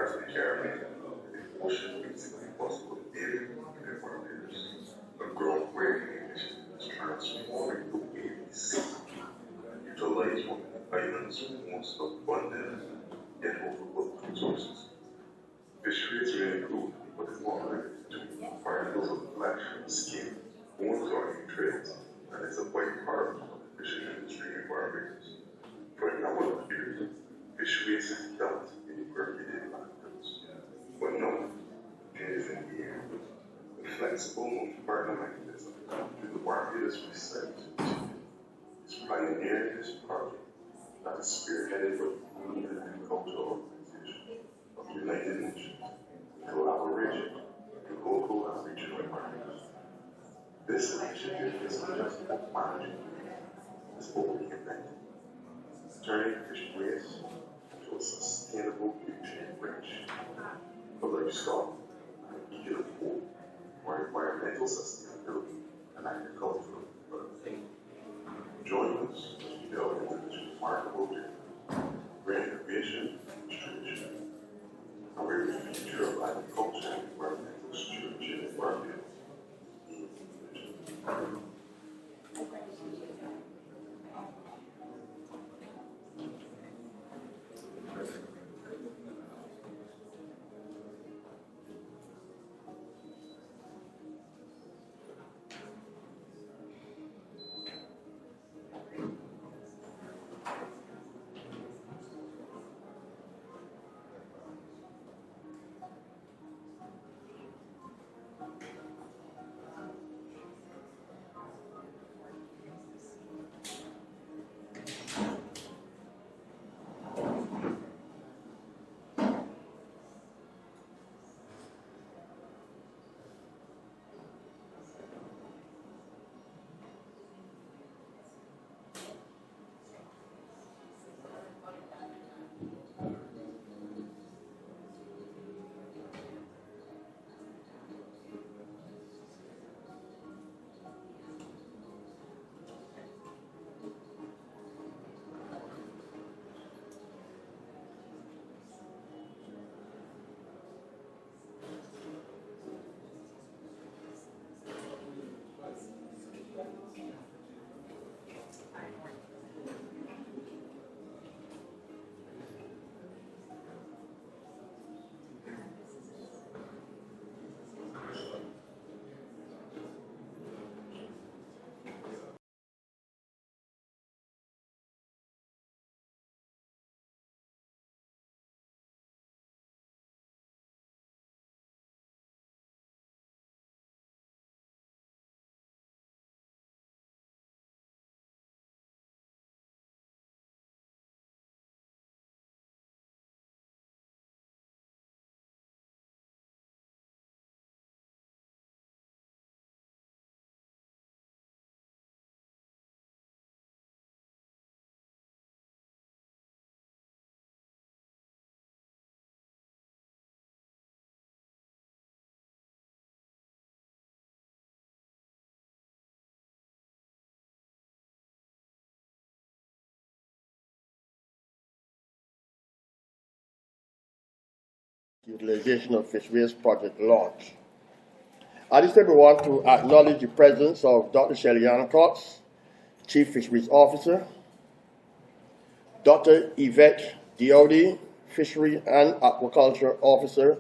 parts of the Caribbean, the ocean basically possible daily in Barbados. A growth where is transforming the way we see, utilize one of the island's most abundant yet overlooked resources. Fisheries may include what is more to particles of flesh and skin, bones or nutrients, and is a vital part of the fishing industry in Barbados. For a number of years, fisheries is dumped in permeated landfills. But no, it is in the air. The flexible multi-partner mechanism to the Barbados Research is pioneering this project that is spearheaded by the Food and Agriculture Organization of the United Nations in collaboration with local and regional partners. This initiative is not just about managing it's about reinventing, turning fish waste into a sustainable nutrient rich for livestock and eating food for environmental sustainability and agricultural development. Join us as we delve into this remarkable journey, where innovation is tradition, and where the future of agriculture and environmental stewardship in Barbados is envisioned. Utilization of Fish Waste Project launch. At this time, we want to acknowledge the presence of Dr. Shelley Cox, Chief Fisheries Officer, Dr. Yvette Diodi, Fishery and Aquaculture Officer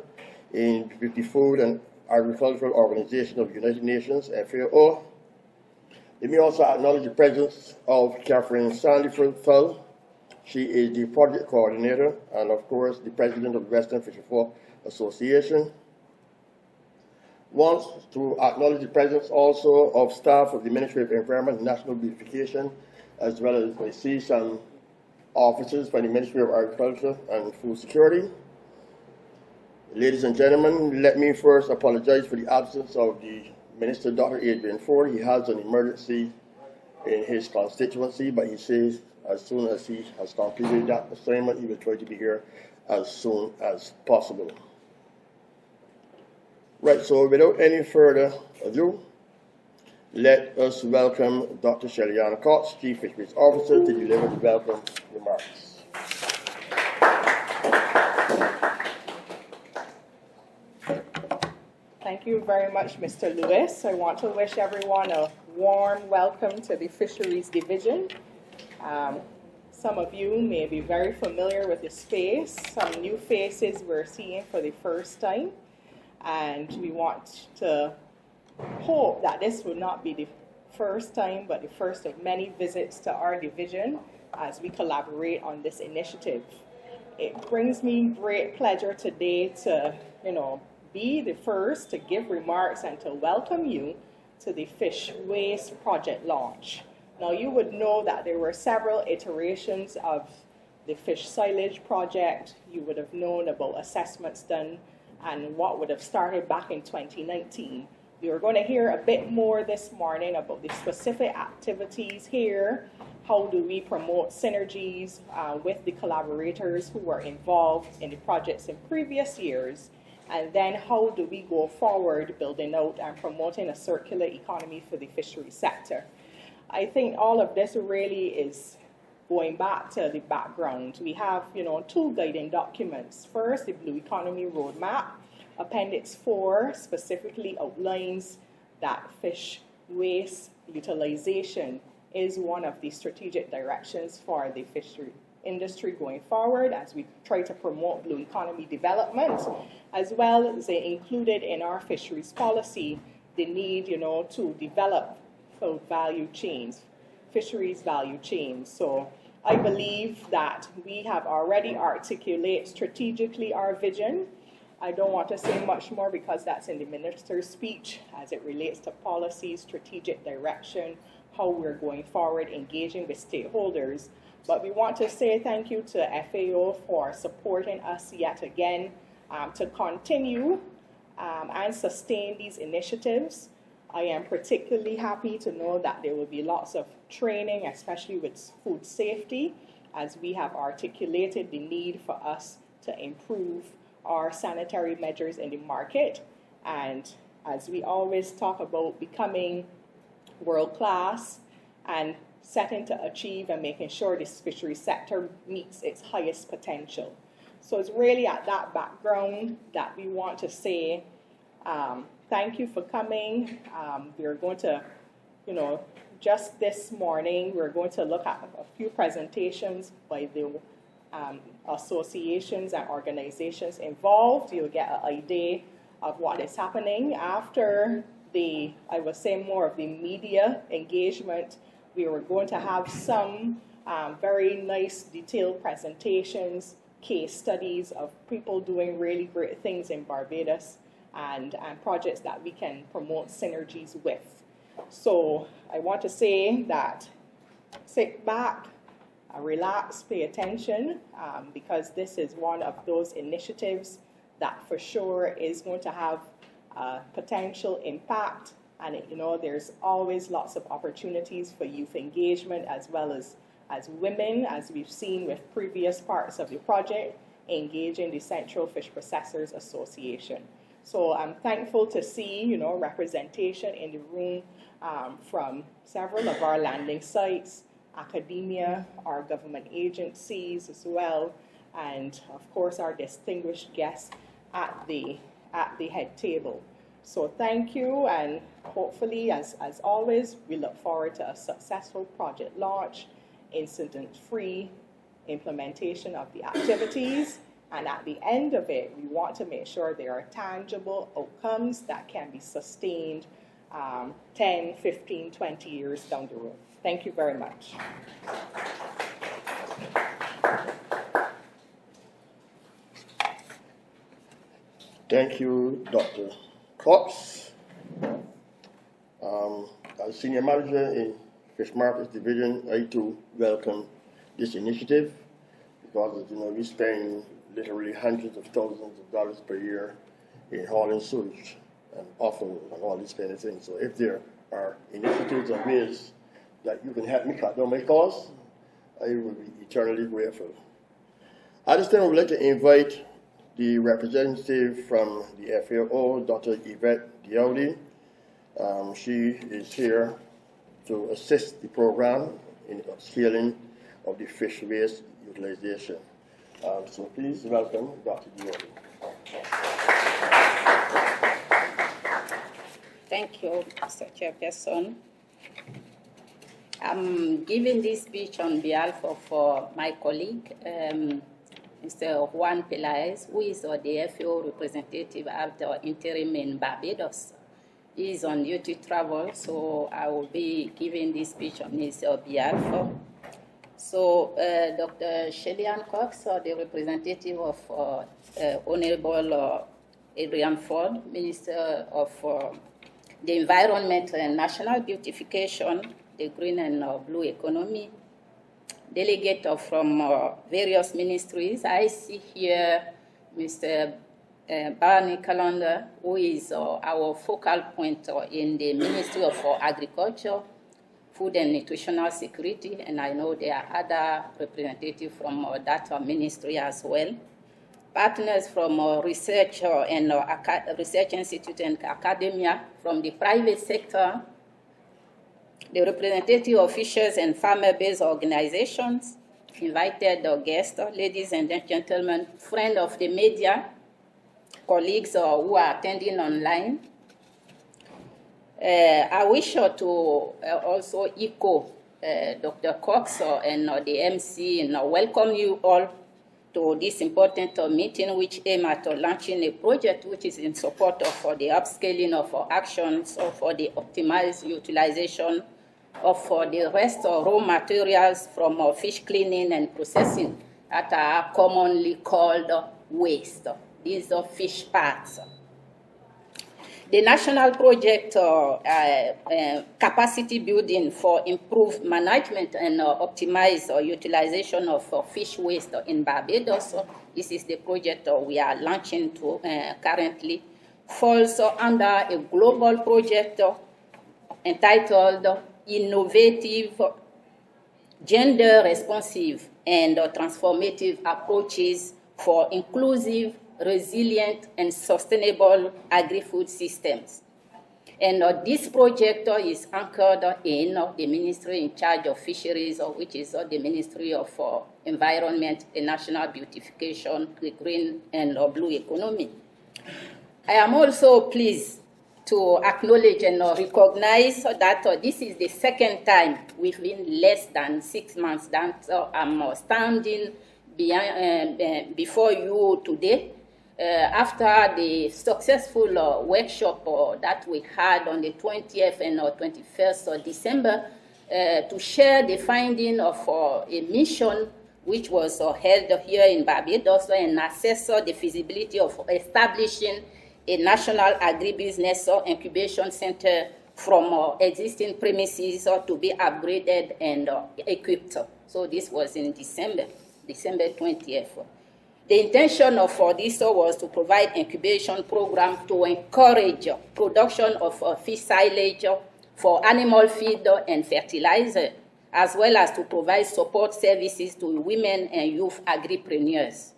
in the Food and Agricultural Organization of the United Nations, FAO. Let me also acknowledge the presence of Catherine Sandiford. She is the project coordinator and, of course, the president of the Western Fishery Association. Want to acknowledge the presence also of staff of the Ministry of Environment and National Beautification, as well as I see some officers from the Ministry of Agriculture and Food Security. Ladies and gentlemen, let me first apologize for the absence of the Minister, Dr. Adrian Ford. He has an emergency in his constituency, but he says as soon as he has completed that assignment, he will try to be here as soon as possible. Right, so without any further ado, let us welcome Dr. Shelley Cox, Chief Fisheries Officer, to deliver the welcome remarks. Thank you very much, Mr. Lewis. I want to wish everyone a warm welcome to the Fisheries Division. Some of you may be very familiar with the space. Some new faces we're seeing for the first time. And we want to hope that this will not be the first time, but the first of many visits to our division as we collaborate on this initiative. It brings me great pleasure today to, be the first to give remarks and to welcome you to the Fish Waste Project launch. Now, you would know that there were several iterations of the fish silage project. You would have known about assessments done and what would have started back in 2019. We are going to hear a bit more this morning about the specific activities here. How do we promote synergies with the collaborators who were involved in the projects in previous years? And then how do we go forward building out and promoting a circular economy for the fishery sector? I think all of this really is going back to the background. We have, two guiding documents. First, the Blue Economy Roadmap. Appendix 4 specifically outlines that fish waste utilization is one of the strategic directions for the fishery industry going forward as we try to promote blue economy development, as well as included in our fisheries policy the need, to develop food value chains, fisheries value chains. So I believe that we have already articulated strategically our vision. I don't want to say much more because that's in the minister's speech as it relates to policy, strategic direction, how we're going forward, engaging with stakeholders. But we want to say thank you to FAO for supporting us yet again to continue and sustain these initiatives. I am particularly happy to know that there will be lots of training, especially with food safety, as we have articulated the need for us to improve our sanitary measures in the market. And as we always talk about becoming world-class and setting to achieve and making sure this fishery sector meets its highest potential. So it's really at that background that we want to say thank you for coming. We're going to, just this morning, we're going to look at a few presentations by the associations and organizations involved. You'll get an idea of what is happening. After I would say more of the media engagement, we were going to have some very nice detailed presentations, case studies of people doing really great things in Barbados and projects that we can promote synergies with. So I want to say that sit back, relax, pay attention, because this is one of those initiatives that for sure is going to have potential impact. And there's always lots of opportunities for youth engagement as well as women, as we've seen with previous parts of the project, engaging the Central Fish Processors Association. So I'm thankful to see, representation in the room from several of our landing sites, academia, our government agencies as well, and of course our distinguished guests at the head table. So thank you, and hopefully, as always, we look forward to a successful project launch, incident-free implementation of the activities, and at the end of it, we want to make sure there are tangible outcomes that can be sustained 10, 15, 20 years down the road. Thank you very much. Thank you, Dr. Cox. As Senior Manager in Fish Markets Division, I too welcome this initiative because, we spend literally hundreds of thousands of dollars per year in hauling sewage and offal and all these kind of things. So if there are initiatives and ways that you can help me cut down my costs, I will be eternally grateful. At this time, I would like to invite the representative from the FAO, Dr. Yvette Diaudi. She is here to assist the program in upscaling of the fish waste utilization. So please welcome Dr. Diaudi. Thank you, Mr. Chairperson. I'm giving this speech on behalf of my colleague, Mr. Juan Pelaez, who is the FAO representative at the interim in Barbados. He is on duty travel, so I will be giving this speech on his behalf. So, Dr. Shelley-Ann Cox, the representative of Honorable Adrian Ford, Minister of the Environment and National Beautification, the Green and Blue Economy, delegate from various ministries. I see here Mr. Barney Calendar, who is our focal point in the Ministry of Agriculture, Food and Nutritional Security, and I know there are other representatives from that ministry as well. Partners from research and research institute and academia, from the private sector, the representative of fishers and farmer-based organizations, invited guests, ladies and gentlemen, friends of the media, colleagues who are attending online. I wish to also echo Dr. Cox and the MC and welcome you all to this important meeting, which aims at launching a project which is in support of the upscaling of actions for the optimized utilization of the rest of raw materials from fish cleaning and processing that are commonly called waste. These are fish parts. The national project capacity building for improved management and optimized utilization of fish waste in Barbados. This is the project we are launching currently. Falls under a global project entitled Innovative, Gender Responsive and Transformative Approaches for Inclusive, Resilient and Sustainable Agri-Food Systems. And this project is anchored in the ministry in charge of fisheries, which is the Ministry of Environment and National Beautification, the Green and Blue Economy. I am also pleased to acknowledge and recognize that this is the second time within less than 6 months that I'm standing before you today. After the successful workshop that we had on the 20th and 21st of December to share the finding of a mission which was held here in Barbados and assess the feasibility of establishing a national agribusiness incubation center from existing premises to be upgraded and equipped. So this was in December 20th. The intention of this was to provide incubation program to encourage production of fish silage for animal feed and fertilizer, as well as to provide support services to women and youth agripreneurs.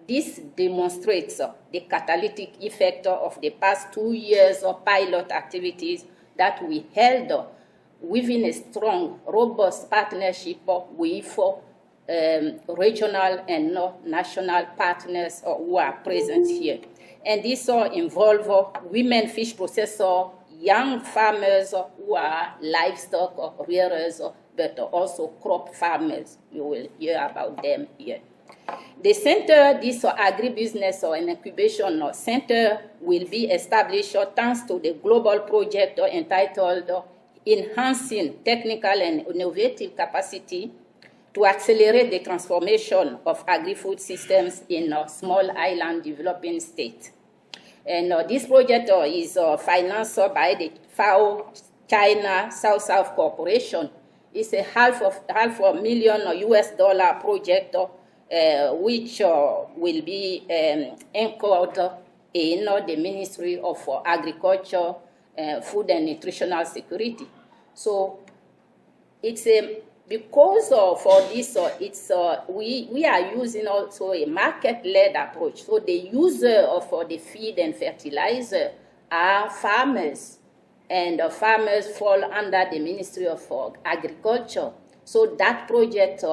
This demonstrates the catalytic effect of the past 2 years of pilot activities that we held within a strong, robust partnership with regional and national partners who are present here. And this involve women fish processors, young farmers who are livestock rearers, but also crop farmers. You will hear about them here. The center, this agribusiness and incubation center, will be established thanks to the global project entitled Enhancing Technical and Innovative Capacity to Accelerate the Transformation of Agri-Food Systems in Small Island Developing States. And this project is financed by the FAO China South-South Corporation. It's a half a million US dollar project which will be anchored in the Ministry of Agriculture, Food and Nutritional Security. So it's a because for this, we are using also a market-led approach. So the user of the feed and fertilizer are farmers, and farmers fall under the Ministry of Agriculture. So that project,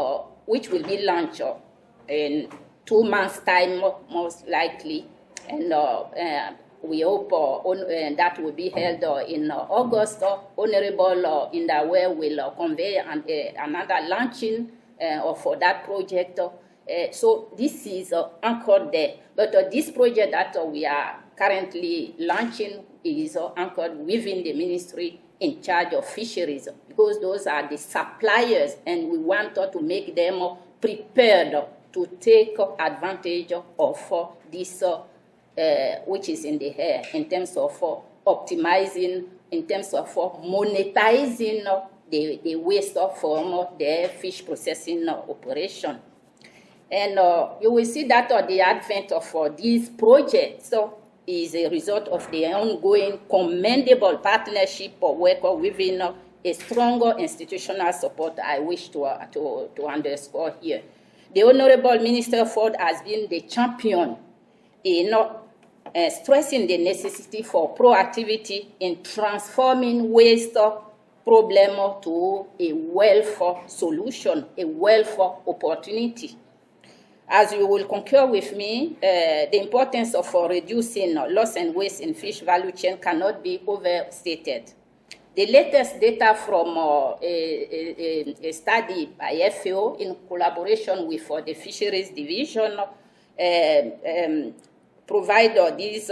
which will be launched in 2 months' time, most likely, and we hope that will be held in August. Honorable Indawe will convey another launching for that project. So this is anchored there. But this project that we are currently launching is anchored within the ministry in charge of fisheries, because those are the suppliers, and we want to make them prepared to take advantage of this which is in the air, in terms of optimizing, in terms of monetizing the waste from the fish processing operation. And you will see that the advent of these projects is a result of the ongoing commendable partnership work within a stronger institutional support I wish to underscore here. The Honorable Minister Ford has been the champion in stressing the necessity for proactivity in transforming waste problem to a wealth solution, a wealth opportunity. As you will concur with me, the importance of reducing loss and waste in fish value chain cannot be overstated. The latest data from a study by FAO in collaboration with the Fisheries Division provide this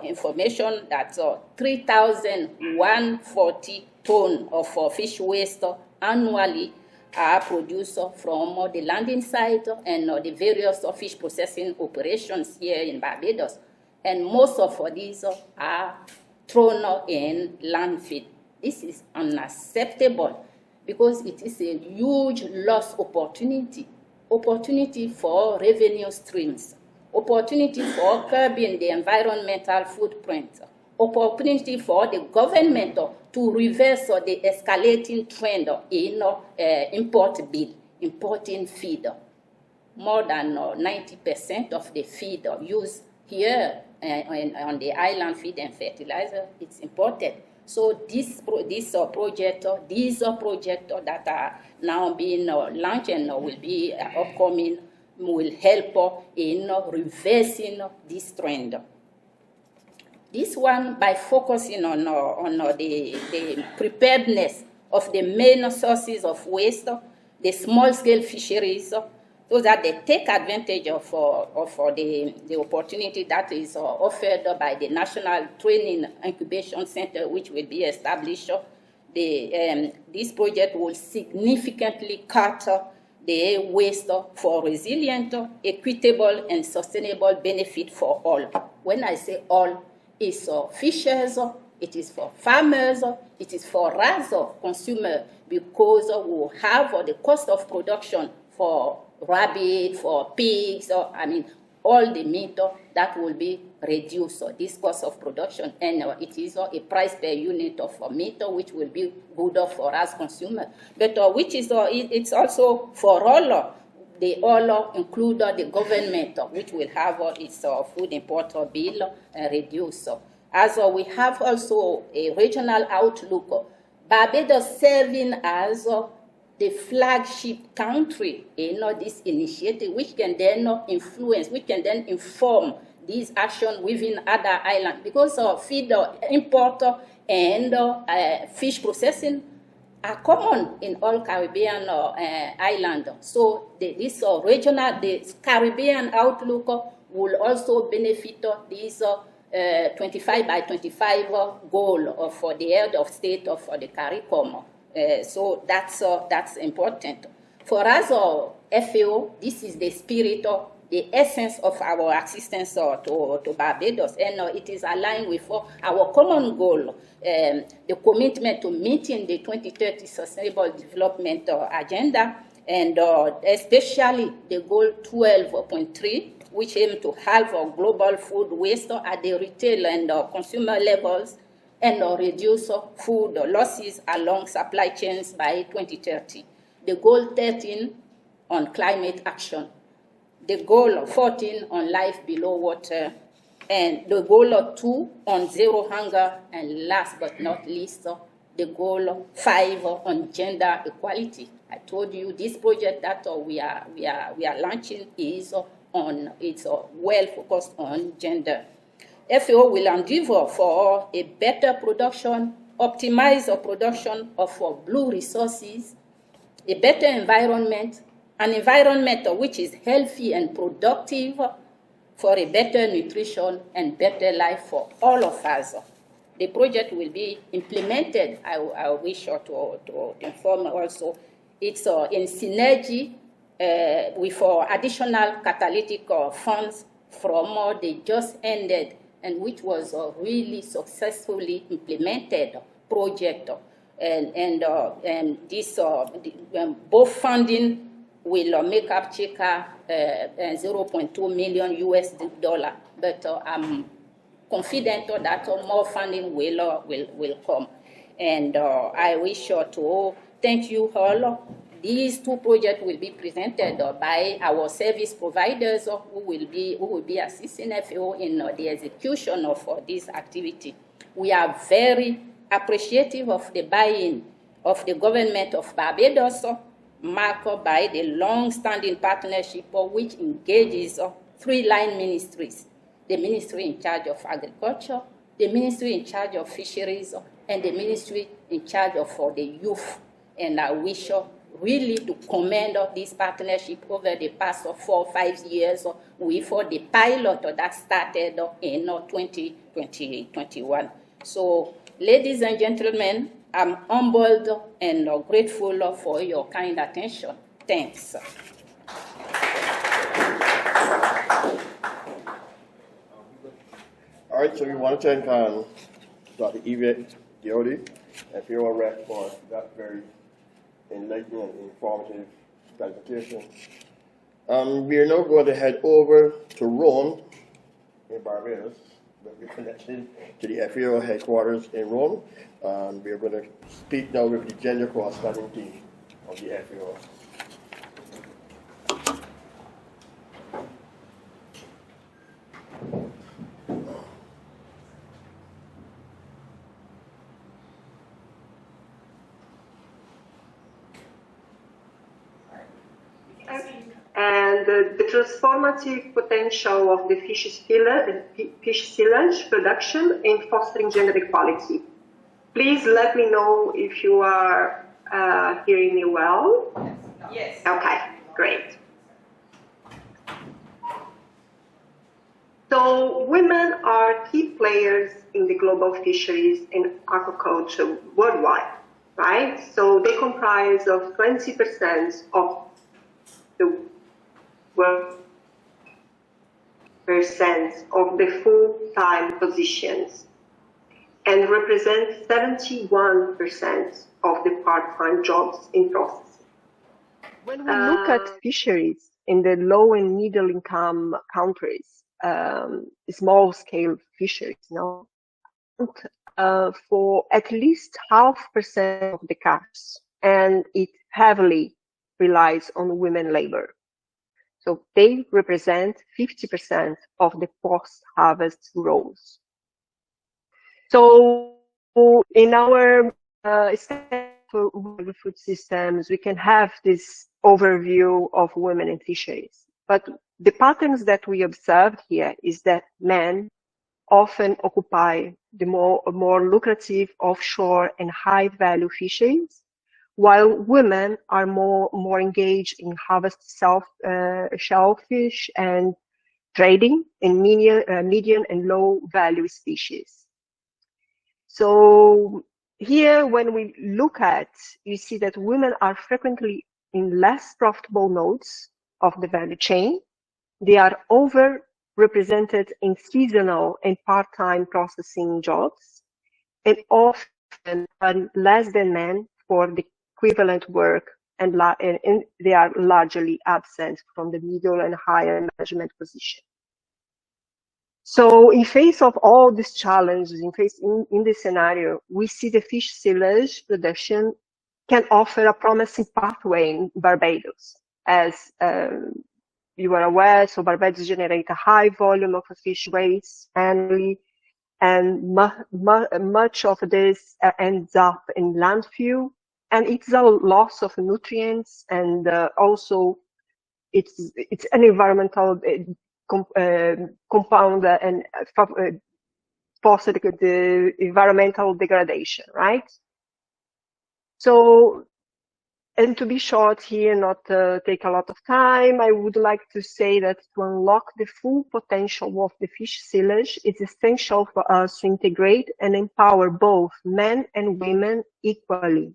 information that 3,140 tons of fish waste annually are produced from the landing site and the various fish processing operations here in Barbados. And most of these are thrown in landfill. This is unacceptable because it is a huge loss opportunity for revenue streams, opportunity for curbing the environmental footprint, opportunity for the government to reverse the escalating trend in importing feed. More than 90% of the feed used here on the island, feed and fertilizer, it's imported. So these projects that are now being launched and will be upcoming will help in reversing this trend. This one, by focusing on the preparedness of the main sources of waste, the small-scale fisheries, so that they take advantage of the opportunity that is offered by the National Training Incubation Center, which will be established. This project will significantly cut the waste for resilient, equitable, and sustainable benefit for all. When I say all, it's for fishers, it is for farmers, it is for us, consumers, because we will have the cost of production for rabbit, for pigs, all the meat that will be reduced, this cost of production, and it is a price per unit of meat, which will be good for us consumers, but which is it's also for all. They all include the government, which will have its food import bill reduced. As we have also a regional outlook, Barbados serving as the flagship country in this initiative, which can then influence, which can then inform these actions within other islands, because feed import and fish processing are common in all Caribbean islands. So this regional, the Caribbean outlook will also benefit this 25 by 25 goal for the head of state of the CARICOM. So that's important. For us, FAO, this is the spirit, the essence of our assistance to Barbados, and it is aligned with our common goal, the commitment to meeting the 2030 Sustainable Development Agenda, and especially the goal 12.3, which aims to halve global food waste at the retail and consumer levels, and reduce food losses along supply chains by 2030. The goal 13 on climate action, the goal 14 on life below water, and the goal 2 on zero hunger, and last but not least, the goal 5 on gender equality. I told you this project that we are launching is well focused on gender. FAO will endeavor for a better production, optimize the production of blue resources, a better environment, an environment which is healthy and productive for a better nutrition and better life for all of us. The project will be implemented, I wish to inform also, it's in synergy with additional catalytic funds from the just ended and which was really successfully implemented project. And this both funding will make up circa 0.2 million US dollar, but I'm confident that more funding will come. And I wish to thank you all. These two projects will be presented by our service providers who will be assisting FAO in the execution of this activity. We are very appreciative of the buy-in of the government of Barbados, marked by the long-standing partnership which engages three line ministries: the ministry in charge of agriculture, the ministry in charge of fisheries, and the ministry in charge of the youth. And I wish really to commend this partnership over the past 4 or 5 years with the pilot that started in 2021. So, ladies and gentlemen, I'm humbled and grateful for your kind attention. Thanks. All right, so we want to thank Dr. Yvette Diody and FAO Rep for that very enlightening and informative presentation. We are now going to head over to Rome in Barbados, but we're connected to the FAO headquarters in Rome. We are going to speak now with the gender cross-cutting team of the FAO. And the transformative potential of the fish silage production in fostering gender equality. Please let me know if you are hearing me well. Yes. Okay, great. So women are key players in the global fisheries and aquaculture worldwide, right? So they comprise of 20% of the percent of the full-time positions and represent 71% of the part-time jobs in processing. When we look at fisheries in the low and middle income countries, small-scale fisheries, for at least 0.5% of the catch, and it heavily relies on women labor. So they represent 50% of the post-harvest roles. So in our food systems, we can have this overview of women in fisheries. But the patterns that we observed here is that men often occupy the more lucrative offshore and high-value fisheries, while women are more engaged in harvest shellfish and trading in medium and low value species. So here, when we look at, you see that women are frequently in less profitable nodes of the value chain. They are overrepresented in seasonal and part-time processing jobs, and often earn less than men for the equivalent work, and they are largely absent from the middle and higher management position. So in face of all these challenges, in this scenario, we see the fish silage production can offer a promising pathway in Barbados. As you are aware, so Barbados generates a high volume of fish waste annually, and much of this ends up in landfill. And it's a loss of nutrients, and also it's an environmental compound and foster the environmental degradation, right? So, and to be short here, not take a lot of time, I would like to say that to unlock the full potential of the fish silage, it's essential for us to integrate and empower both men and women equally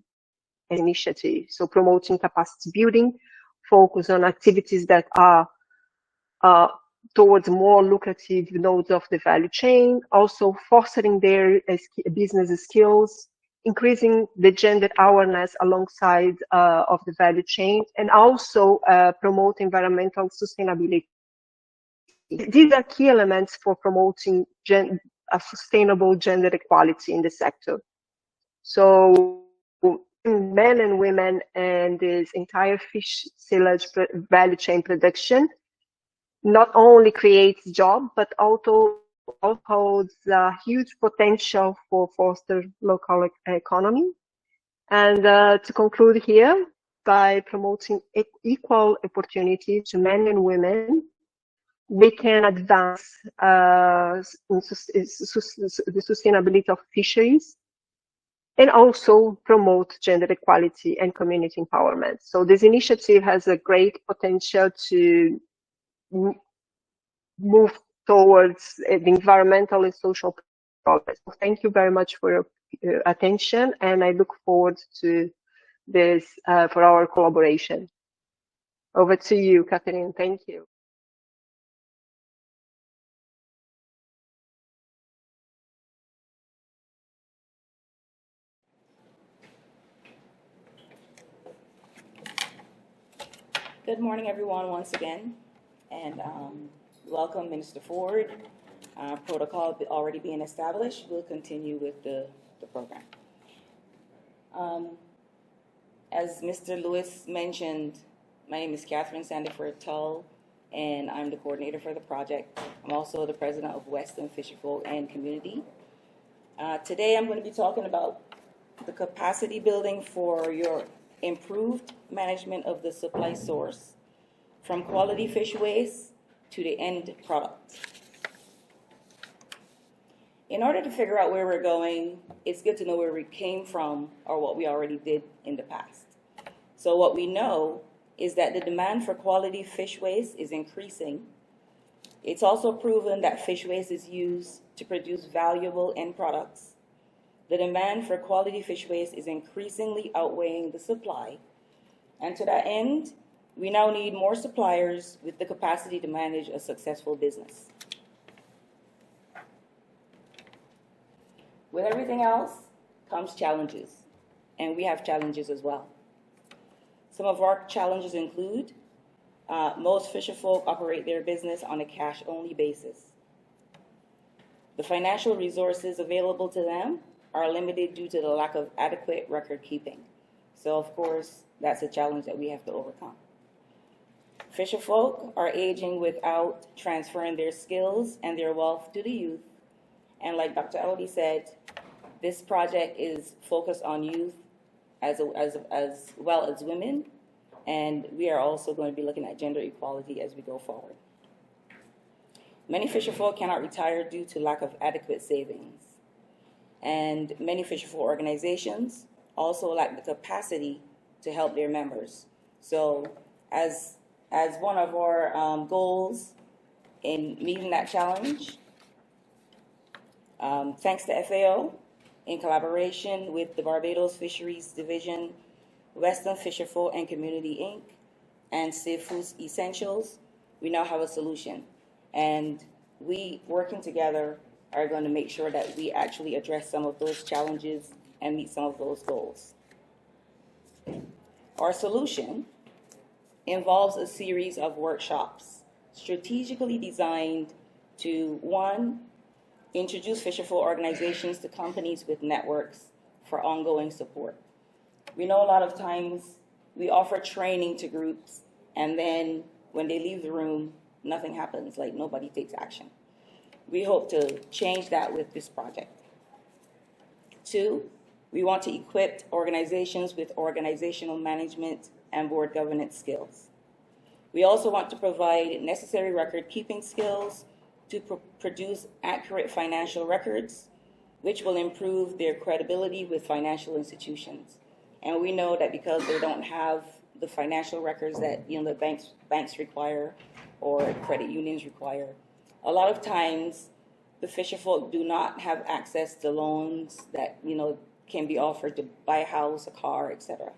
as initiative. So promoting capacity building, focus on activities that are towards more lucrative nodes of the value chain, also fostering their business skills, increasing the gender awareness alongside of the value chain, and also promote environmental sustainability. These are key elements for promoting a sustainable gender equality in the sector. So men and women and this entire fish silage value chain production not only creates jobs, but also holds a huge potential for foster local economy. And to conclude here, by promoting equal opportunities to men and women, we can advance the sustainability of fisheries and also promote gender equality and community empowerment. So this initiative has a great potential to move towards the environmental and social progress. So thank you very much for your attention, and I look forward to this for our collaboration. Over to you, Catherine. Thank you. Good morning, everyone, once again, and welcome, Minister Ford. Protocol already being established, we'll continue with the program. As Mr. Lewis mentioned, my name is Catherine Sandiford Tull, and I'm the coordinator for the project. I'm also the president of Western Fisherfolk and Community. Today I'm going to be talking about the capacity building for your improved management of the supply source from quality fish waste to the end product. In order to figure out where we're going, it's good to know where we came from or what we already did in the past. So what we know is that the demand for quality fish waste is increasing. It's also proven that fish waste is used to produce valuable end products. The demand for quality fish waste is increasingly outweighing the supply. And to that end, we now need more suppliers with the capacity to manage a successful business. With everything else comes challenges, and we have challenges as well. Some of our challenges include most fisherfolk operate their business on a cash-only basis. The financial resources available to them are limited due to the lack of adequate record keeping. So, of course, that's a challenge that we have to overcome. Fisherfolk are aging without transferring their skills and their wealth to the youth. And like Dr. Elodie said, this project is focused on youth as well as women, and we are also going to be looking at gender equality as we go forward. Many fisherfolk cannot retire due to lack of adequate savings. And many fisherfolk organizations also lack the capacity to help their members. So as one of our goals in meeting that challenge, thanks to FAO, in collaboration with the Barbados Fisheries Division, Western Fisherfolk and Community Inc., and Seafood Essentials, we now have a solution. And we, working together, are going to make sure that we actually address some of those challenges and meet some of those goals. Our solution involves a series of workshops strategically designed to, one, introduce fisherfolk organizations to companies with networks for ongoing support. We know a lot of times we offer training to groups, and then when they leave the room, nothing happens, like nobody takes action. We hope to change that with this project. Two, we want to equip organizations with organizational management and board governance skills. We also want to provide necessary record-keeping skills to produce accurate financial records, which will improve their credibility with financial institutions. And we know that because they don't have the financial records that the banks require or credit unions require, a lot of times the fisherfolk do not have access to loans that can be offered to buy a house, a car, etc.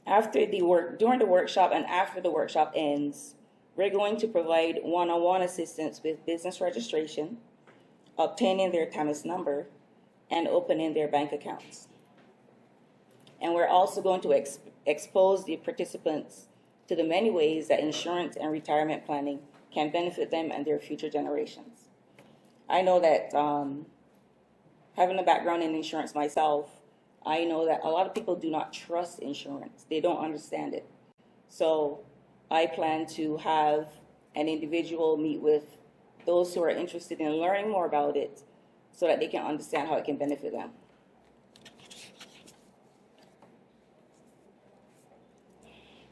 During the workshop and after the workshop ends, we're going to provide one-on-one assistance with business registration, obtaining their TAMIS number, and opening their bank accounts. And we're also going to expose the participants to the many ways that insurance and retirement planning can benefit them and their future generations. I know that having a background in insurance myself, I know that a lot of people do not trust insurance. They don't understand it. So I plan to have an individual meet with those who are interested in learning more about it so that they can understand how it can benefit them.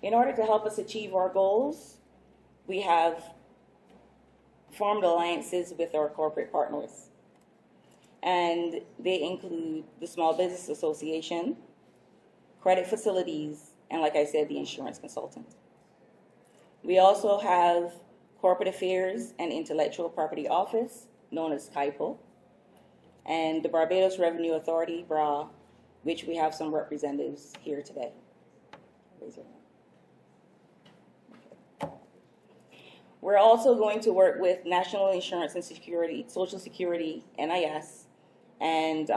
In order to help us achieve our goals, we have formed alliances with our corporate partners. And they include the Small Business Association, credit facilities, and like I said, the insurance consultant. We also have Corporate Affairs and Intellectual Property Office, known as CIPO, and the Barbados Revenue Authority, BRA, which we have some representatives here today. Raise your hand. We're also going to work with National Insurance and Security, Social Security, NIS, and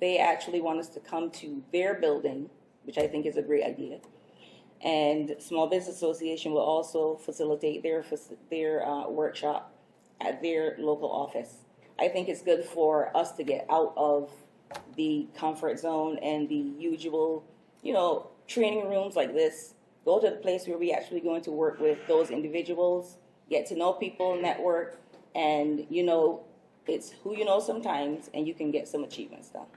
they actually want us to come to their building, which I think is a great idea. And Small Business Association will also facilitate their workshop at their local office. I think it's good for us to get out of the comfort zone and the usual, training rooms like this. Go to the place where we actually going to work with those individuals, get to know people, network, and it's who you know sometimes, and you can get some achievements done.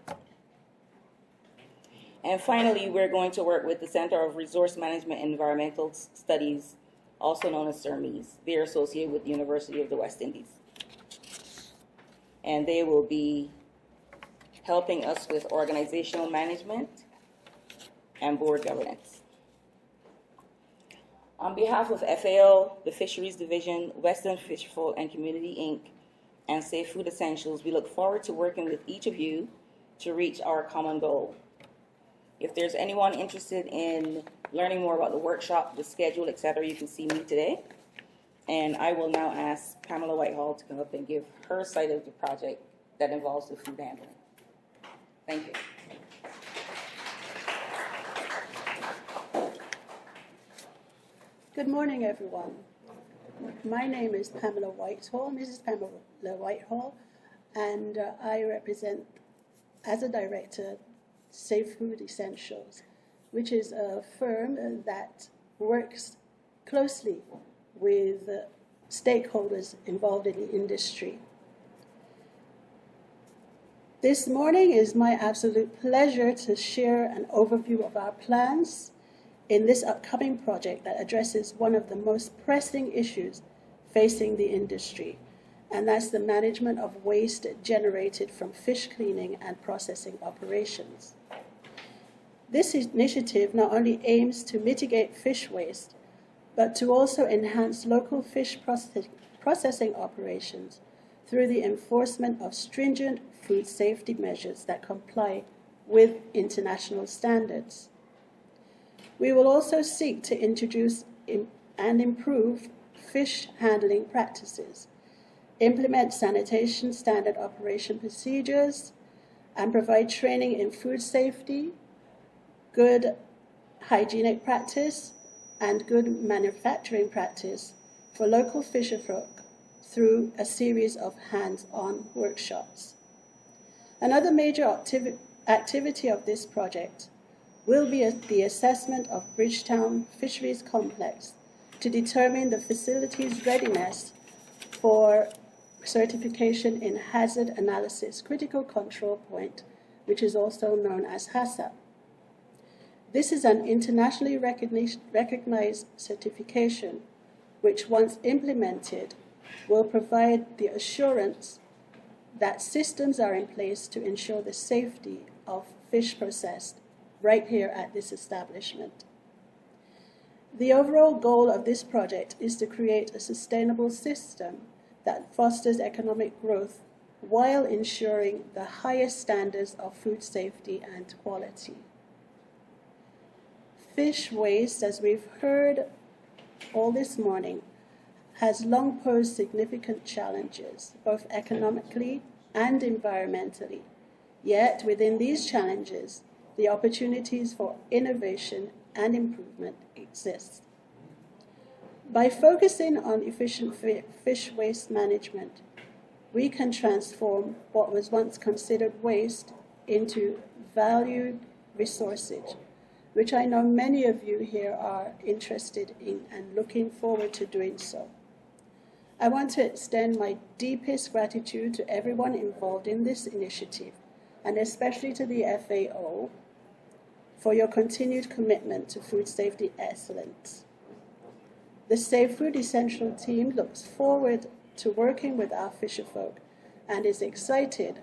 And finally, we're going to work with the Center of Resource Management and Environmental Studies, also known as CERMES. They're associated with the University of the West Indies. And they will be helping us with organizational management and board governance. On behalf of FAO, the Fisheries Division, Western Fisherfolk and Community, Inc., and Safe Food Essentials, we look forward to working with each of you to reach our common goal. If there's anyone interested in learning more about the workshop, the schedule, etc., you can see me today. And I will now ask Pamela Whitehall to come up and give her side of the project that involves the food handling. Thank you. Good morning, everyone. My name is Pamela Whitehall, Mrs. Pamela Whitehall, and I represent, as a director, Safe Food Essentials, which is a firm that works closely with stakeholders involved in the industry. This morning is my absolute pleasure to share an overview of our plans in this upcoming project that addresses one of the most pressing issues facing the industry, and that's the management of waste generated from fish cleaning and processing operations. This initiative not only aims to mitigate fish waste, but to also enhance local fish processing operations through the enforcement of stringent food safety measures that comply with international standards. We will also seek to introduce and improve fish handling practices, implement sanitation standard operation procedures, and provide training in food safety, good hygienic practice, and good manufacturing practice for local fisherfolk through a series of hands-on workshops. Another major activity of this project will be the assessment of Bridgetown Fisheries Complex to determine the facility's readiness for certification in Hazard Analysis Critical Control Point, which is also known as HACCP. This is an internationally recognized certification which, once implemented, will provide the assurance that systems are in place to ensure the safety of fish processed right here at this establishment. The overall goal of this project is to create a sustainable system that fosters economic growth while ensuring the highest standards of food safety and quality. Fish waste, as we've heard all this morning, has long posed significant challenges, both economically and environmentally. Yet, within these challenges, the opportunities for innovation and improvement exist. By focusing on efficient fish waste management, we can transform what was once considered waste into valued resources, which I know many of you here are interested in and looking forward to doing so. I want to extend my deepest gratitude to everyone involved in this initiative, and especially to the FAO, for your continued commitment to food safety excellence. The Safe Food Essential team looks forward to working with our fisherfolk and is excited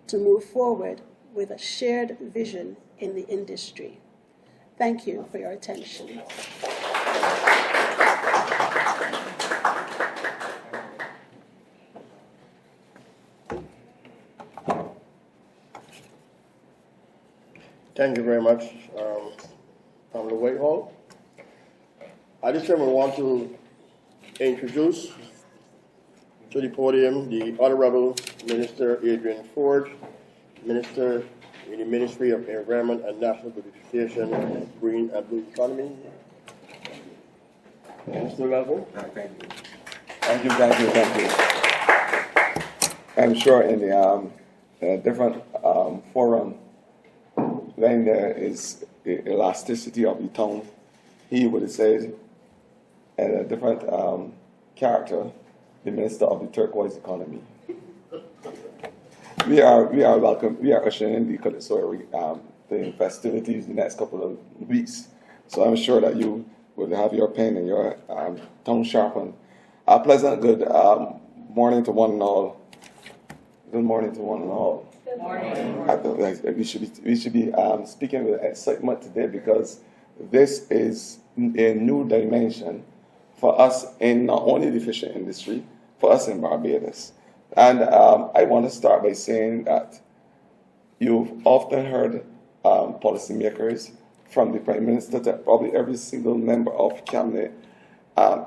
to move forward with a shared vision in the industry. Thank you for your attention. Thank you very much, Pamela Whitehall. At this time, I want to introduce to the podium the Honorable Minister Adrian Ford, Minister in the Ministry of Environment and National Beautification and Green and Blue Economy. Mr. Melville. Thank you. I'm sure in the different forum, when there is elasticity of the tongue, he would say in a different character, the Minister of the Turquoise Economy. We are welcome. We are ushering in the festivities the next couple of weeks. So I'm sure that you will have your pen and your tongue sharpened. A pleasant good morning to one and all. Good morning to one and all. Good morning. We should be speaking with excitement today because this is a new dimension for us in not only the fishing industry, for us in Barbados. And I want to start by saying that you've often heard policymakers from the Prime Minister to probably every single member of Cabinet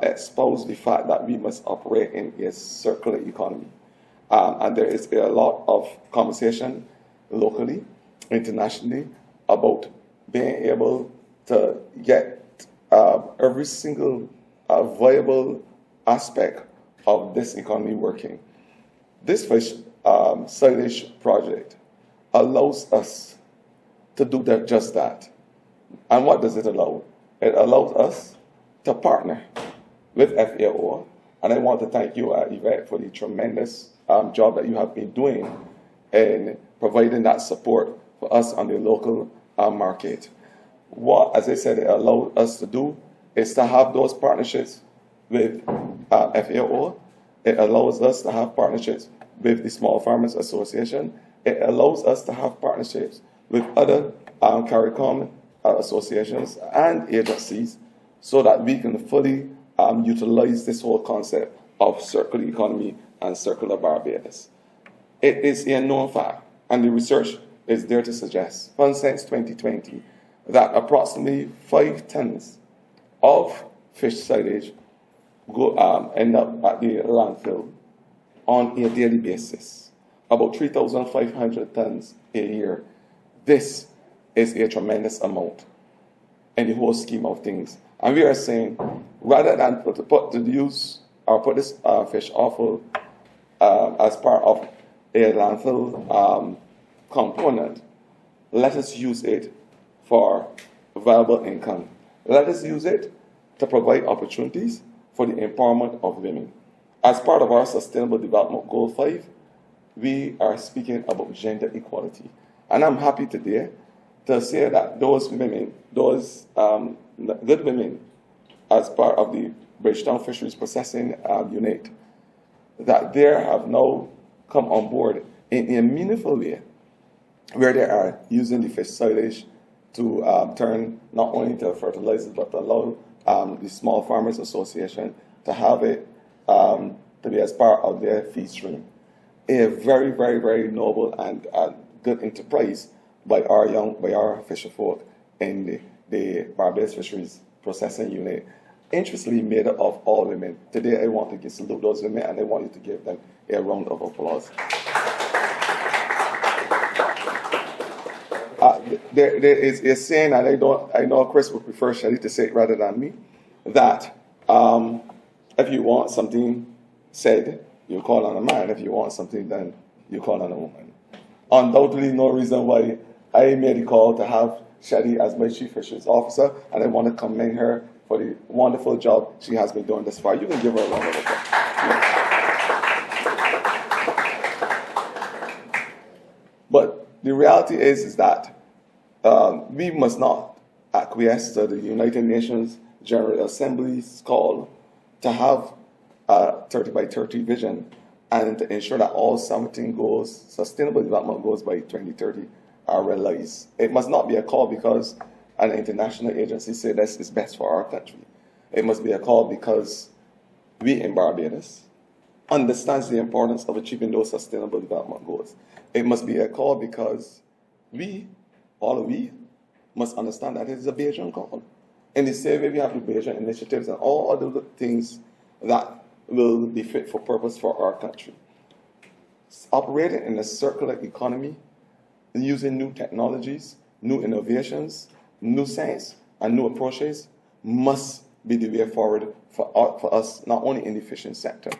expose the fact that we must operate in a circular economy. And there is a lot of conversation locally, internationally, about being able to get every single viable aspect of this economy working. This fish silage project allows us to do just that. And what does it allow? It allows us to partner with FAO. And I want to thank you, Yvette, for the tremendous job that you have been doing in providing that support for us on the local market. What, as I said, it allows us to do is to have those partnerships with FAO. It allows us to have partnerships with the Small Farmers Association. It allows us to have partnerships with other CARICOM associations and agencies so that we can fully utilize this whole concept of circular economy and circular Barbados. It is a known fact, and the research is there to suggest, since 2020, that approximately 5 tons of fish silage end up at the landfill on a daily basis, about 3,500 tons a year. This is a tremendous amount in the whole scheme of things. And we are saying, rather than put this fish offal as part of a landfill component, let us use it for viable income. Let us use it to provide opportunities for the empowerment of women. As part of our Sustainable Development Goal 5, we are speaking about gender equality. And I'm happy today to say that those women, those good women, as part of the Bridgetown Fisheries Processing Unit, that they have now come on board in a meaningful way, where they are using the fish silage to turn not only into fertilizers, but to allow the Small Farmers Association to have it to be as part of their feed stream. A very, very, very noble and good enterprise by our fisher folk in the Barbados Fisheries Processing Unit, interestingly made up of all women. Today I want to salute those women, and I want you to give them a round of applause. There is a saying, and I know Chris would prefer Shelly to say it rather than me, that if you want something said, you call on a man. If you want something done, you call on a woman. Undoubtedly, no reason why I made the call to have Shelly as my Chief Fisheries Officer, and I want to commend her for the wonderful job she has been doing thus far. You can give her a round of applause. But the reality is that we must not acquiesce to the United Nations General Assembly's call to have a 30 by 30 vision and to ensure that all 17 goals, sustainable development goals by 2030 are realized. It must not be a call because an international agency said this is best for our country. It must be a call because we in Barbados understands the importance of achieving those sustainable development goals. It must be a call because all of we, must understand that it is a Bayesian call. In the same way we have the Bayesian initiatives and all other things that will be fit for purpose for our country. Operating in a circular economy, using new technologies, new innovations, new science, and new approaches must be the way forward for us, not only in the fishing sector,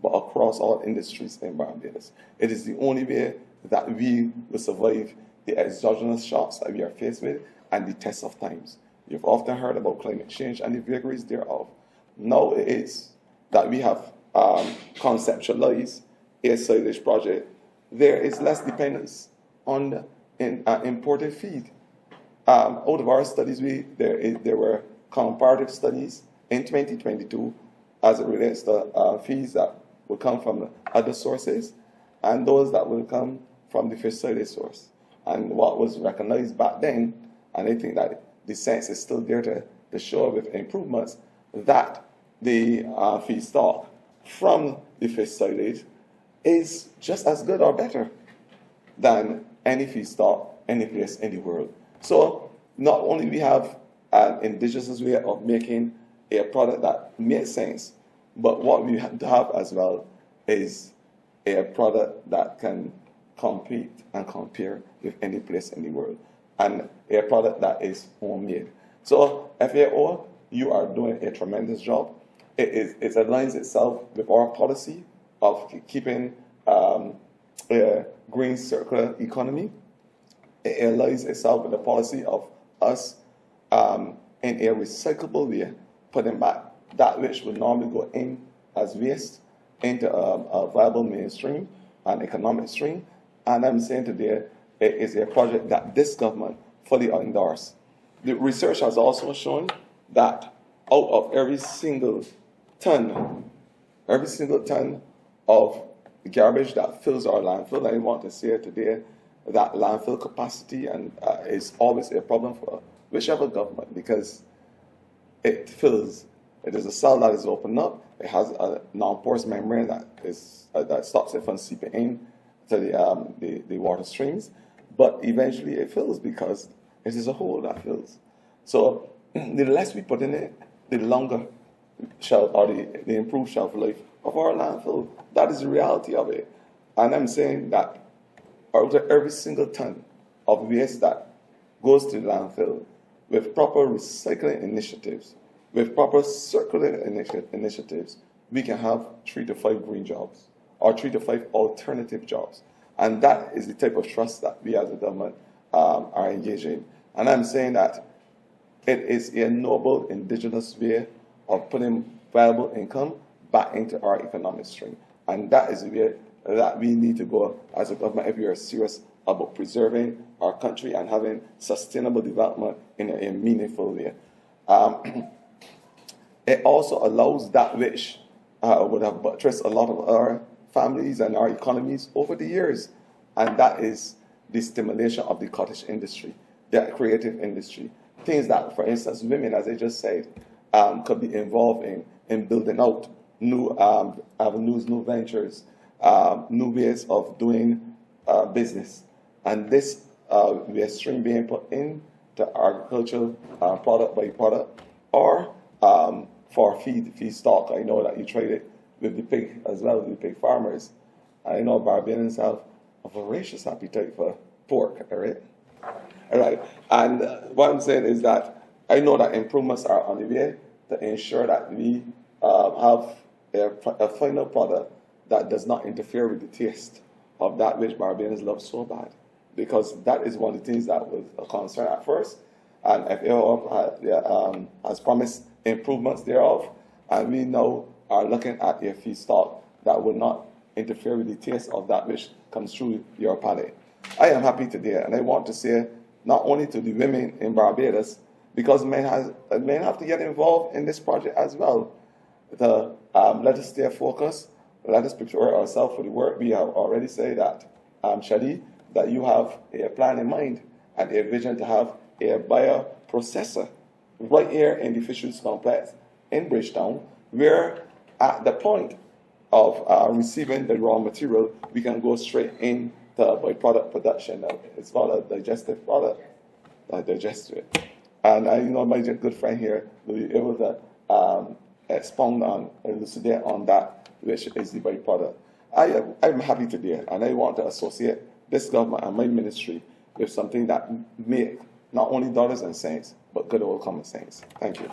but across all industries in Barbados. It is the only way that we will survive the exogenous shocks that we are faced with and the test of times. You've often heard about climate change and the vagaries thereof. Now it is that we have conceptualized a silage project. There is less dependence on imported feed. Out of our studies, there were comparative studies in 2022 as it relates to feeds that will come from other sources and those that will come from the fish silage source. And what was recognized back then, and I think that the science is still there to show with improvements, that the feedstock from the fish silage is just as good or better than any feedstock any place in the world. So not only we have an indigenous way of making a product that makes sense, but what we have to have as well is a product that can compete and compare with any place in the world, and a product that is homemade. So FAO, you are doing a tremendous job. It aligns itself with our policy of keeping a green circular economy. It aligns itself with the policy of us in a recyclable way, putting back that which would normally go in as waste into a viable mainstream, an economic stream. And I'm saying today, it is a project that this government fully endorses. The research has also shown that out of every single ton of garbage that fills our landfill, and I want to say today that landfill capacity is always a problem for whichever government, because it fills. It is a cell that is opened up. It has a non-porous membrane that stops it from seeping in to the water streams, but eventually it fills because it is a hole that fills. So the less we put in it, the longer the improved shelf life of our landfill. That is the reality of it. And I'm saying that out of every single ton of waste that goes to the landfill, with proper recycling initiatives, with proper circular initiatives, we can have 3 to 5 green jobs or 3 to 5 alternative jobs. And that is the type of trust that we as a government are engaged in. And I'm saying that it is a noble indigenous way of putting viable income back into our economic stream. And that is the way that we need to go as a government if we are serious about preserving our country and having sustainable development in a meaningful way. It also allows that which would have buttressed a lot of our families and our economies over the years. And that is the stimulation of the cottage industry, the creative industry. Things that, for instance, women, as I just said, could be involved in building out new avenues, new ventures, new ways of doing business. And this, the stream being put into agriculture product by product, or for feed stock. I know that you trade it with the pig as well, with the pig farmers. I know Barbadians have a voracious appetite for pork, all right? All right. And what I'm saying is that I know that improvements are on the way to ensure that we have a final product that does not interfere with the taste of that which Barbadians love so bad. Because that is one of the things that was a concern at first. And FAO has promised improvements thereof. And we now are looking at a feedstock that will not interfere with the taste of that which comes through your palate. I am happy today, and I want to say not only to the women in Barbados, because men have to get involved in this project as well. Let us stay focused. Let us prepare ourselves for the work. We have already said that, Shadi, that you have a plan in mind and a vision to have a bioprocessor right here in the fisheries complex in Bridgetown, where at the point of receiving the raw material, we can go straight into byproduct production. It's called a digestive product, digestive. And I know my good friend here will be able to expound on, elucidate on that, which is the byproduct. I'm happy today, and I want to associate this government and my ministry with something that make not only dollars and cents, but good old common sense. Thank you.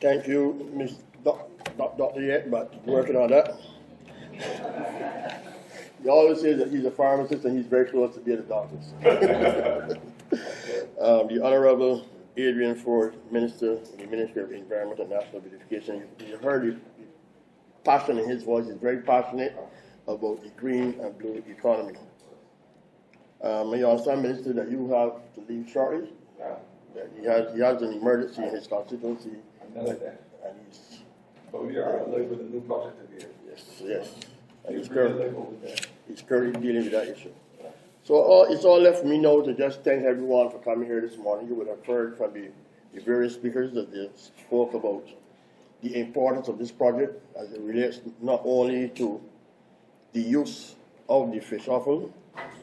Thank you, Ms. Dr. Yet, but working on that. He always says that he's a pharmacist and he's very close to being a doctor. The Honorable Adrian Ford, Minister in the Ministry of Environment and National Beautification. You heard the passion in his voice. He's very passionate about the green and blue economy. You understand, Minister, that you have to leave shortly? That he has an emergency in his constituency. And But we are alive with a new project today. Yes. And he's currently dealing with that issue. So it's all left for me now to just thank everyone for coming here this morning. You would have heard from the various speakers that they spoke about the importance of this project as it relates not only to the use of the fish offal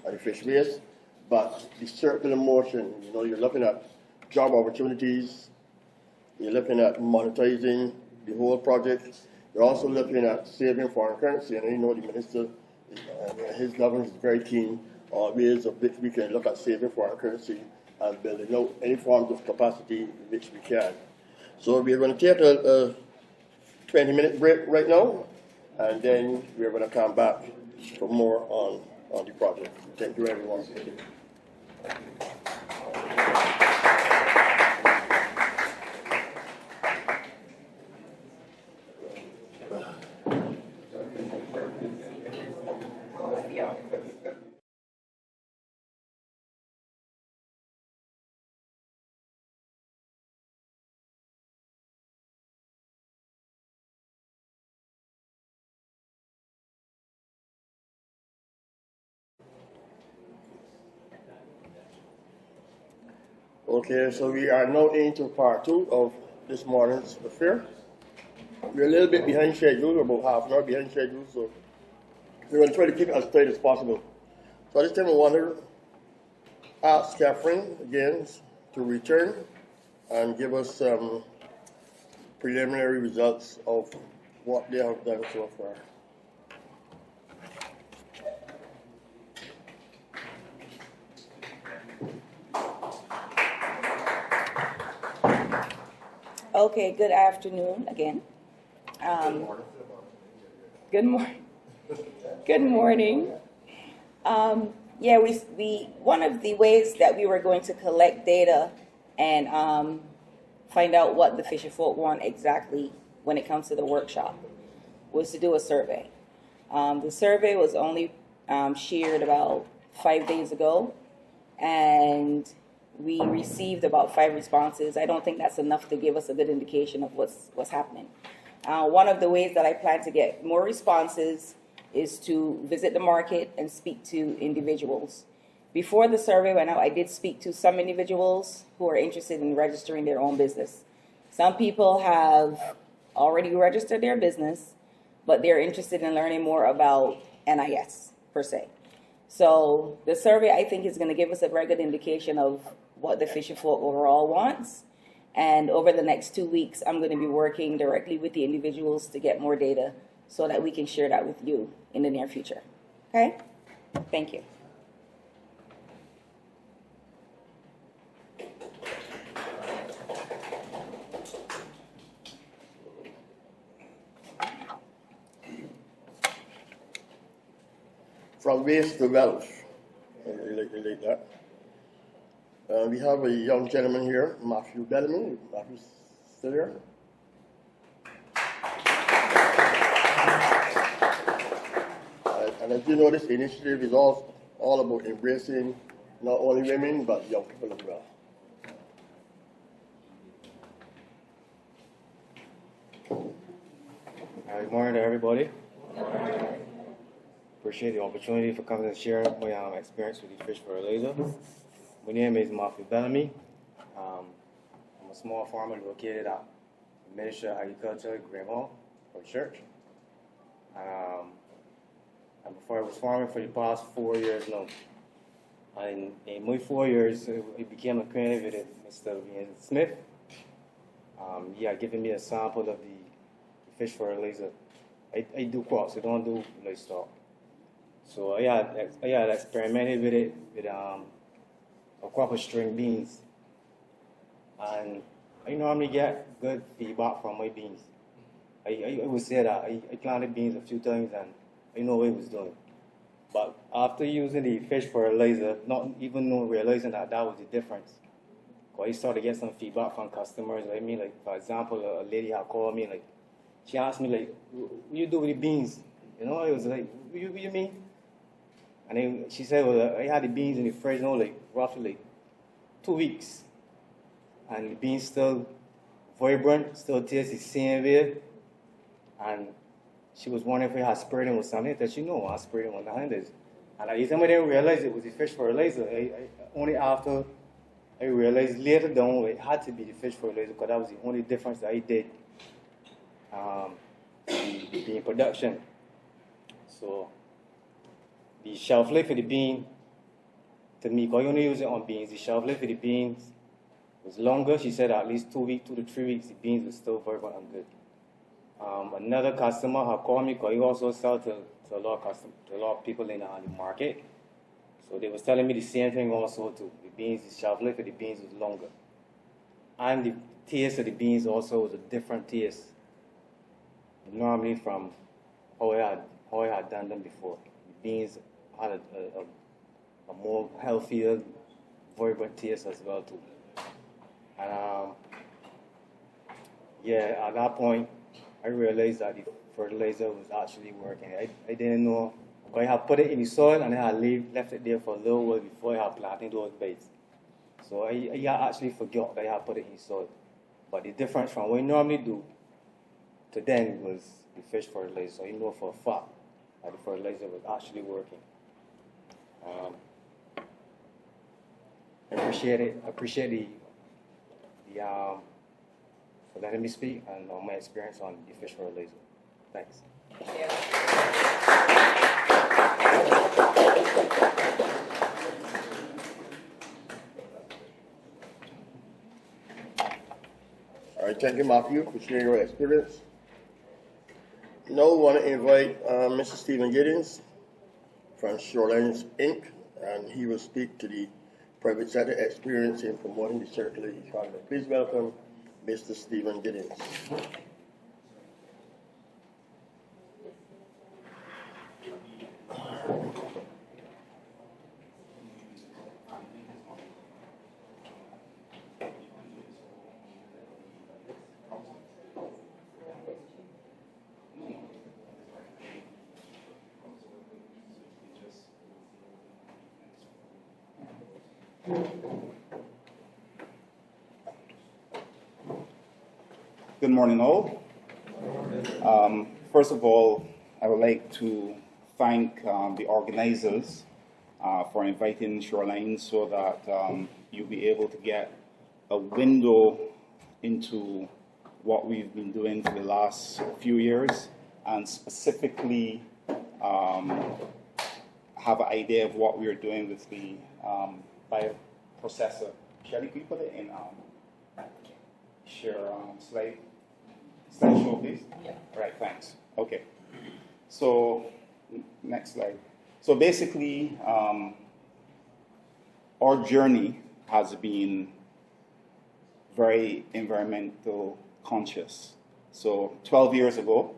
and the fish waste, but the circular motion. You know, you're looking at job opportunities, you're looking at monetizing the whole project, you're also looking at saving foreign currency, and I know the minister, his government is very keen on ways of which we can look at saving foreign currency and building out any forms of capacity which we can. So we're going to take a 20-minute break right now, and then we're going to come back for more on the project. Thank you, everyone. Okay, so we are now into part 2 of this morning's affair. We're a little bit behind schedule, we're about half an hour behind schedule, so we're going to try to keep it as tight as possible. So at this time I want to ask Catherine again to return and give us some preliminary results of what they have done so far. Okay, good afternoon again. Good morning. Good morning. Yeah, we one of the ways that we were going to collect data and find out what the fisher folk want exactly when it comes to the workshop was to do a survey. The survey was only shared about 5 days ago, and we received about 5 responses. I don't think that's enough to give us a good indication of what's happening. One of the ways that I plan to get more responses is to visit the market and speak to individuals. Before the survey went out, I did speak to some individuals who are interested in registering their own business. Some people have already registered their business, but they're interested in learning more about NIS per se. So the survey, I think, is going to give us a very good indication of what the Fisher folk overall wants. And over the next 2 weeks, I'm going to be working directly with the individuals to get more data so that we can share that with you in the near future. Okay? Thank you. From waste to wealth. I like that. We have a young gentleman here, Matthew Bellamy. Matthew, still here? And as you know, this initiative is all about embracing not only women, but young people as well. Good morning to everybody. Appreciate the opportunity for coming to share my experience with the fish fertilizer. My name is Matthew Bellamy. I'm a small farmer located at the Ministry of Agriculture, Grandma, or Church. And before I was farming for the past 4 years now. And in my 4 years, I became acquainted with Mr. Ian Smith. He had given me a sample of the fish fertilizer. I do crops, I don't do livestock. So I had experimented with it with a crop of string beans. And I normally get good feedback from my beans. I would say that I planted beans a few times and I know what I was doing. But after using the fish fertilizer, not even realizing that was the difference. I started to get some feedback from customers. I mean, like, for example, a lady had called me, like, she asked me, like, what you do with the beans? You know, I was like, what you mean? And then she said, well, I had the beans in the fridge, you know, like, roughly, like, 2 weeks. And the beans still vibrant, still taste the same way. And she was wondering if I had sprayed them with something. That she know I sprayed them with nothing. And I didn't realize it was the fish fertilizer. Only after I realized later down it had to be the fish fertilizer because that was the only difference that I did the bean production. So the shelf life of the bean, to me, because I only use it on beans, the shelf life of the beans was longer. She said at least 2 to 3 weeks, the beans were still vibrant and good. Another customer had called me because he also sells to a lot of people in the market. So they was telling me the same thing also too. The beans, the shelf life of the beans was longer. And the taste of the beans also was a different taste. Normally from how I had done them before. The beans had a more healthier, vibrant taste as well too. And at that point, I realized that the fertilizer was actually working. I didn't know. I had put it in the soil and I had left it there for a little while before I had planted those beds. So I actually forgot that I had put it in the soil. But the difference from what I normally do to then was the fish fertilizer. So I know for a fact that the fertilizer was actually working. I appreciate the for letting me speak and my experience on the fish fertilizer. Thanks. All right, thank you, Matthew, for sharing your experience. Now I want to invite Mr. Stephen Giddens from Shorelines Inc., and he will speak to the private sector experience in promoting the circular economy. Please welcome Mr. Stephen Giddens. Good morning, all. First of all, I would like to thank the organizers for inviting Shoreline so that you'll be able to get a window into what we've been doing for the last few years, and specifically have an idea of what we are doing with the bioprocessor. Shelly, can you put it in share slideshow, please? Yeah. All right, thanks. Okay. So, next slide. So basically, our journey has been very environmental conscious. So 12 years ago,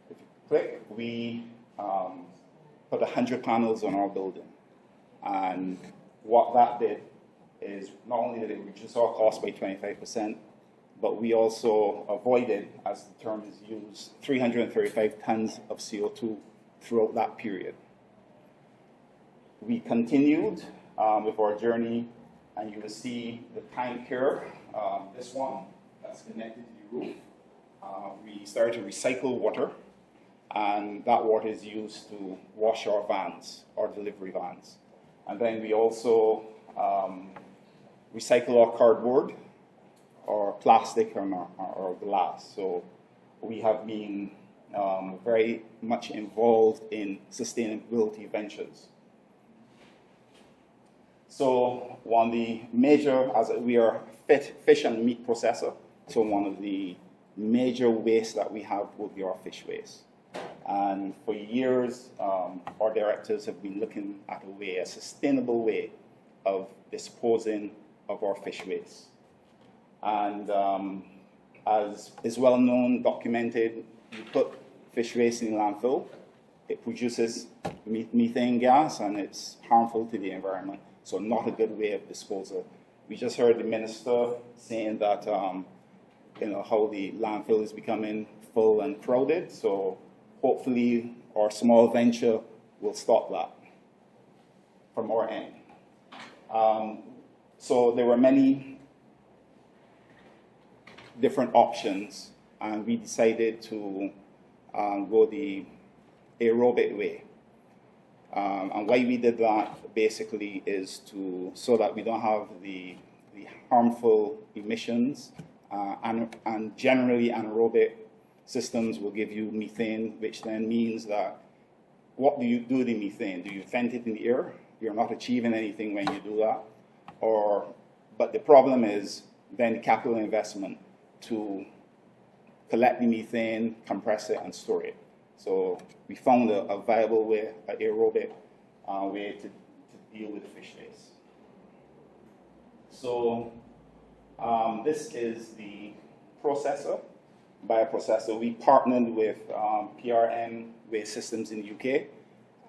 if you click, we put 100 panels on our building. And what that did is not only did it reduce our cost by 25%, but we also avoided, as the term is used, 335 tons of CO2 throughout that period. We continued with our journey, and you will see the tank here, this one, that's connected to the roof. We started to recycle water, and that water is used to wash our vans, our delivery vans. And then we also recycle our cardboard, or plastic, or glass. So we have been very much involved in sustainability ventures. So one of the major, as we are fish and meat processor, so one of the major wastes that we have will be our fish waste. And for years, our directors have been looking at a sustainable way of disposing of our fish waste. And as is well known, documented, you put fish waste in landfill, it produces methane gas, and it's harmful to the environment. So not a good way of disposal. We just heard the minister saying that, how the landfill is becoming full and crowded. So hopefully our small venture will stop that from our end. So there were many different options, and we decided to go the aerobic way. And why we did that basically is so that we don't have the harmful emissions, and generally anaerobic systems will give you methane, which then means that what do you do with the methane? Do you vent it in the air? You're not achieving anything when you do that. But the problem is then the capital investment to collect the methane, compress it, and store it. So we found a viable way, an aerobic way to deal with the fish waste. So this is the bioprocessor. We partnered with PRM Waste Systems in the UK,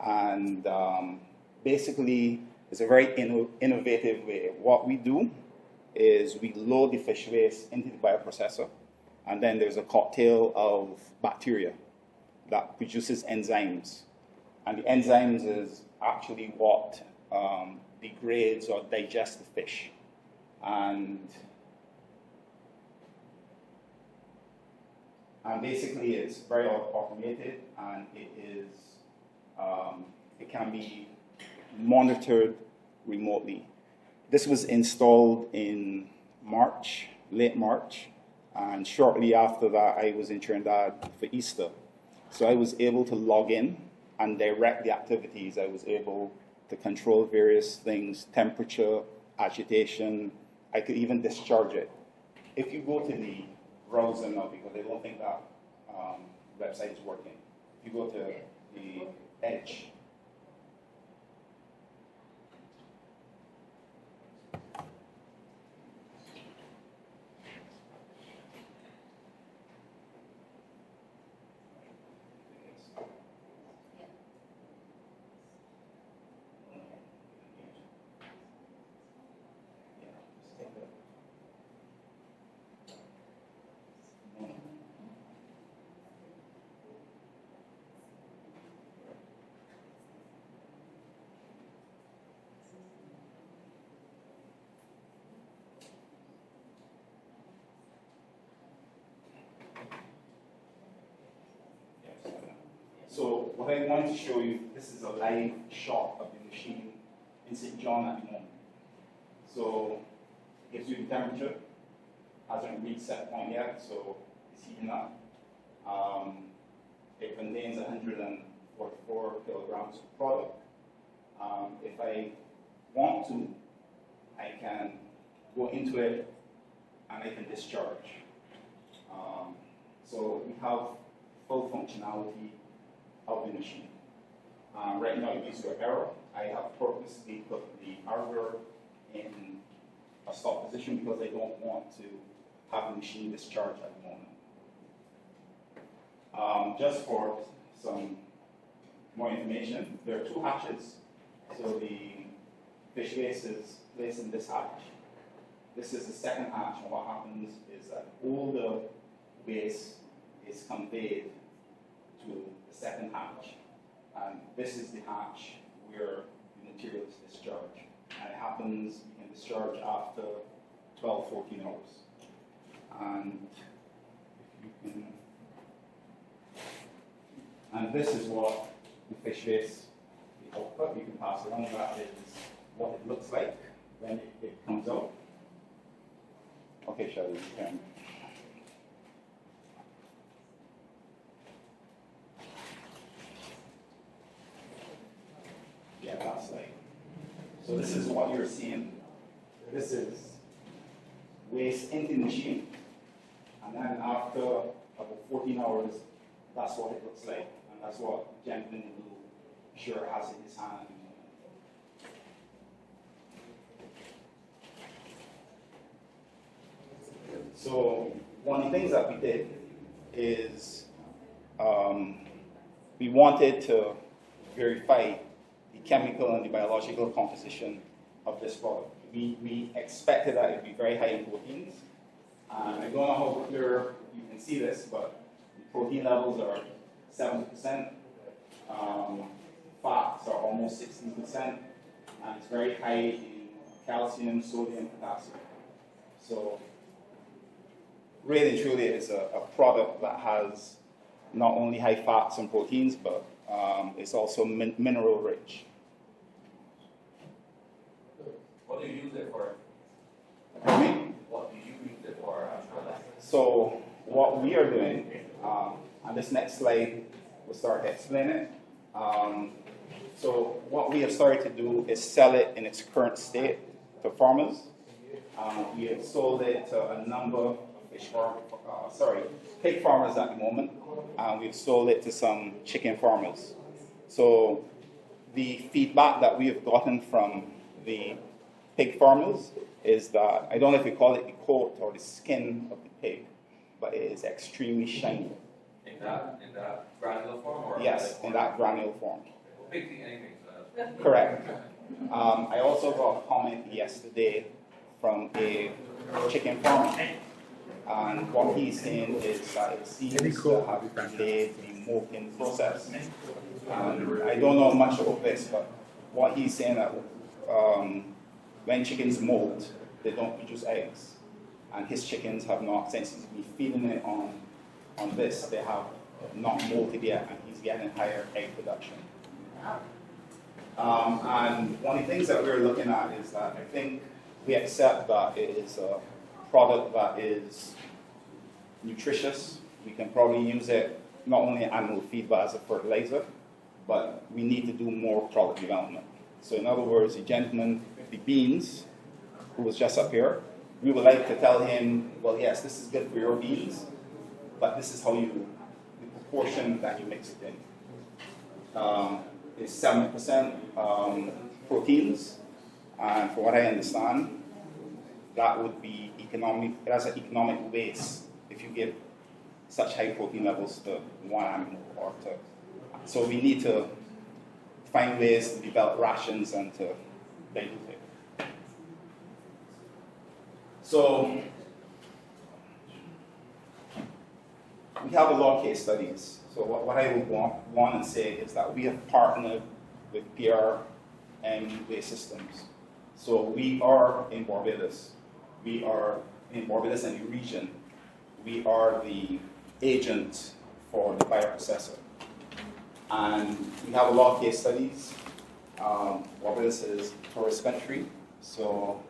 and basically it's a very innovative way. What we do is we load the fish waste into the bioprocessor, and then there's a cocktail of bacteria that produces enzymes. And the enzymes is actually what degrades or digests the fish. And basically it's very automated, and it can be monitored remotely. This was installed in March, late March, and shortly after that I was in Trinidad for Easter. So I was able to log in and direct the activities. I was able to control various things, temperature, agitation. I could even discharge it. If you go to the browser now, because I don't think that website is working, if you go to the Edge, what I want to show you, this is a live shot of the machine in St. John at the moment. So it gives you the temperature. Hasn't reached set point yet, so it's heating up. It contains 144 kilograms of product. If I want to, I can go into it and I can discharge. So we have full functionality of the machine. Right now it gives you an error. I have purposely put the hardware in a stop position because I don't want to have the machine discharge at the moment. Just for some more information, there are two hatches. So the fish waste is placed in this hatch. This is the second hatch, and what happens is that all the waste is conveyed to the second hatch. And this is the hatch where the material is discharged. And it happens, you can discharge after 12, 14 hours. And this is what the fish waste, the output, you can pass around. That is what it looks like when it comes out. Okay, Shelley, you can. Yeah, that's like. So this is what you're seeing. This is waste into the machine. And then after about 14 hours, that's what it looks like. And that's what the gentleman in blue sure has in his hand. So one of the things that we did is we wanted to verify the chemical and the biological composition of this product. We expected that it would be very high in proteins. I don't know how clear you can see this, but the protein levels are 70%. Fats are almost 16%. And it's very high in calcium, sodium, potassium. So really and truly, it's a product that has not only high fats and proteins, but it's also mineral rich. What do you use it for? Pardon me? What do you use it for? So what we are doing, on this next slide, we'll start to explain it. So what we have started to do is sell it in its current state to farmers. We have sold it to a number of pig farmers at the moment, and we've sold it to some chicken farmers. So the feedback that we have gotten from the pig farmers is that, I don't know if we call it the coat or the skin of the pig, but it is extremely shiny. In that granular form? Or yes, in that granular form. Pigs eat anything, so that's... Correct. I also got a comment yesterday from a chicken farmer. And what he's saying is that it seems to have delayed the molting process. I don't know much about this, but what he's saying that when chickens molt, they don't produce eggs. And his chickens have not, since he's been feeding it on this, they have not molted yet, and he's getting higher egg production. And one of the things that we're looking at is that I think we accept that it is a product that is nutritious. We can probably use it not only in animal feed but as a fertilizer, but we need to do more product development. So in other words, the gentleman with the beans, who was just up here, we would like to tell him, well, yes, this is good for your beans, but this is how the proportion that you mix it in. It's 7% proteins, and from what I understand, that would be economic. It has an economic waste if you give such high protein levels to one animal or to. So we need to find ways to develop rations and to dilute it. So we have a lot of case studies. So what I would want to say is that we have partnered with PRM Waste Systems. So we are in Barbados. We are in Barbados and the region. We are the agent for the bioprocessor. And we have a lot of case studies. Barbados is a tourist country, so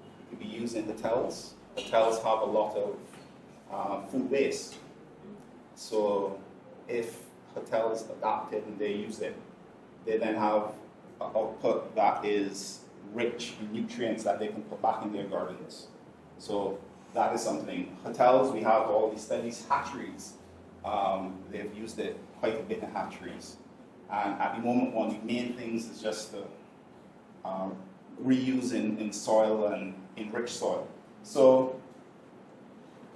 it could be used in hotels. Hotels have a lot of food waste. So if hotels adopt it and they use it, they then have an output that is rich in nutrients that they can put back in their gardens. So that is something. Hotels, we have all these studies. Hatcheries, they've used it quite a bit in hatcheries. And at the moment, one of the main things is just the reuse in soil and enriched soil. So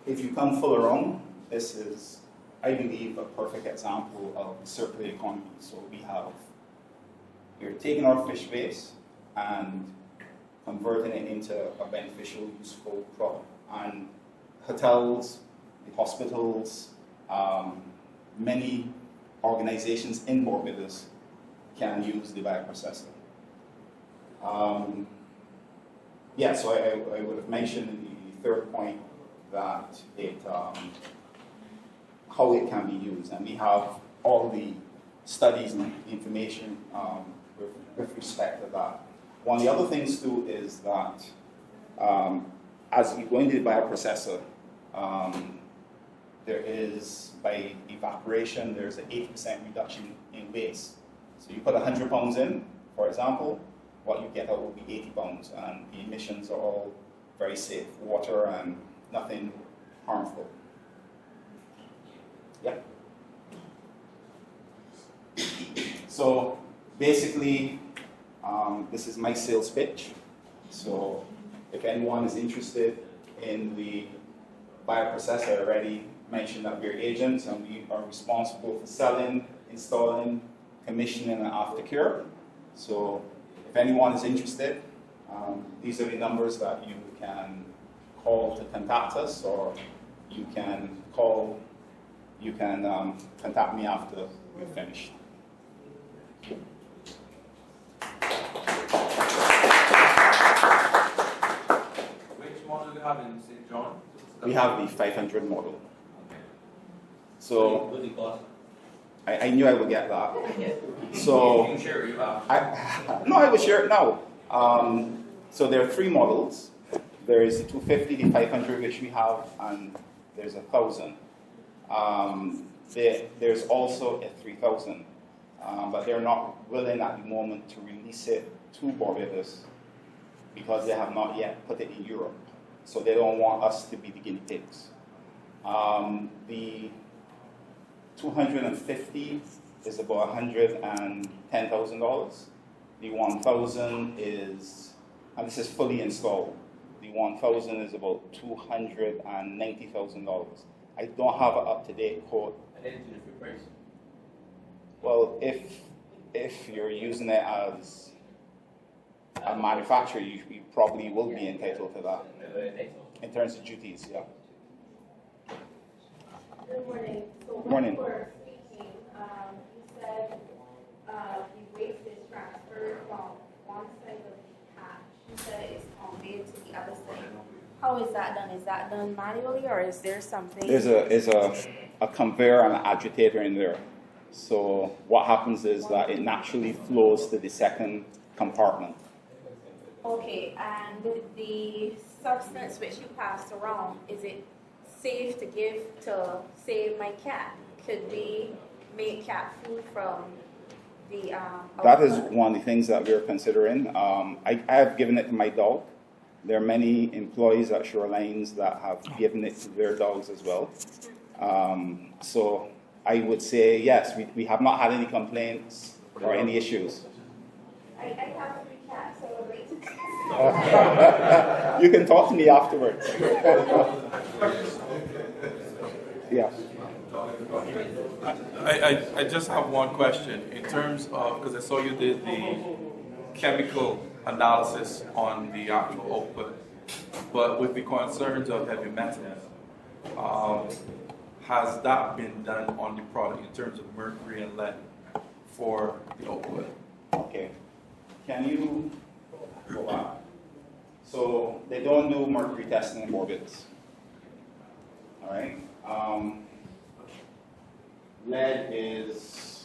if you come full around, this is, I believe, a perfect example of the circular economy. So we're taking our fish waste and converting it into a beneficial, useful product. And hotels, the hospitals, many organizations in Barbados can use the bioprocessor. Yeah, so I would have mentioned in the third point that how it can be used, and we have all the studies and information with respect to that. One of the other things too is that as you go into the bioprocessor, there is, by evaporation, there's an 80% reduction in waste. So you put 100 pounds in, for example, what you get out will be 80 pounds, and the emissions are all very safe, water and nothing harmful. Yeah. So basically, this is my sales pitch. So if anyone is interested in the bioprocessor, I already mentioned that we're agents and we are responsible for selling, installing, commissioning, and aftercare. So if anyone is interested, these are the numbers that you can call to contact us, or you can contact me after we're finished. Which model do you have in St. John? We have the 500 model. So What do you cost? I knew I would get that. So You can share it, you have. I would share it now. So there are three models. There is the 250, the 500, which we have, and there's 1,000. There's also a 3,000, but they're not willing at the moment to release it to Barbados because they have not yet put it in Europe. So they don't want us to be the guinea pigs. The 250 is about $110,000. The 1,000 is, and this is fully installed. The 1,000 is about $290,000. I don't have an up-to-date quote. And then to the free price. Well, if you're using it as a manufacturer, you probably will be entitled to that in terms of duties. Yeah. Good morning. So when Morning. you were speaking, you said the waste is transferred from one side of the hatch. You said it's conveyed to the other side. How is that done? Is that done manually, or is there something? There's a conveyor and an agitator in there. So what happens is that it naturally flows to the second compartment. Okay, and the substance which you pass around, is it safe to give to, say, my cat? Could we make cat food from the That is one of the things that we're considering. I have given it to my dog. There are many employees at Shorelines that have given it to their dogs as well. So I would say yes, we have not had any complaints or any issues. I have 3 cats, so I would like to. You can talk to me afterwards. Yeah. I just have one question. In terms of, because I saw you did the chemical analysis on the actual output, but with the concerns of heavy metals, has that been done on the product in terms of mercury and lead for the output? Okay. Can you go back? So they don't do mercury testing in Barbados. All right. Lead is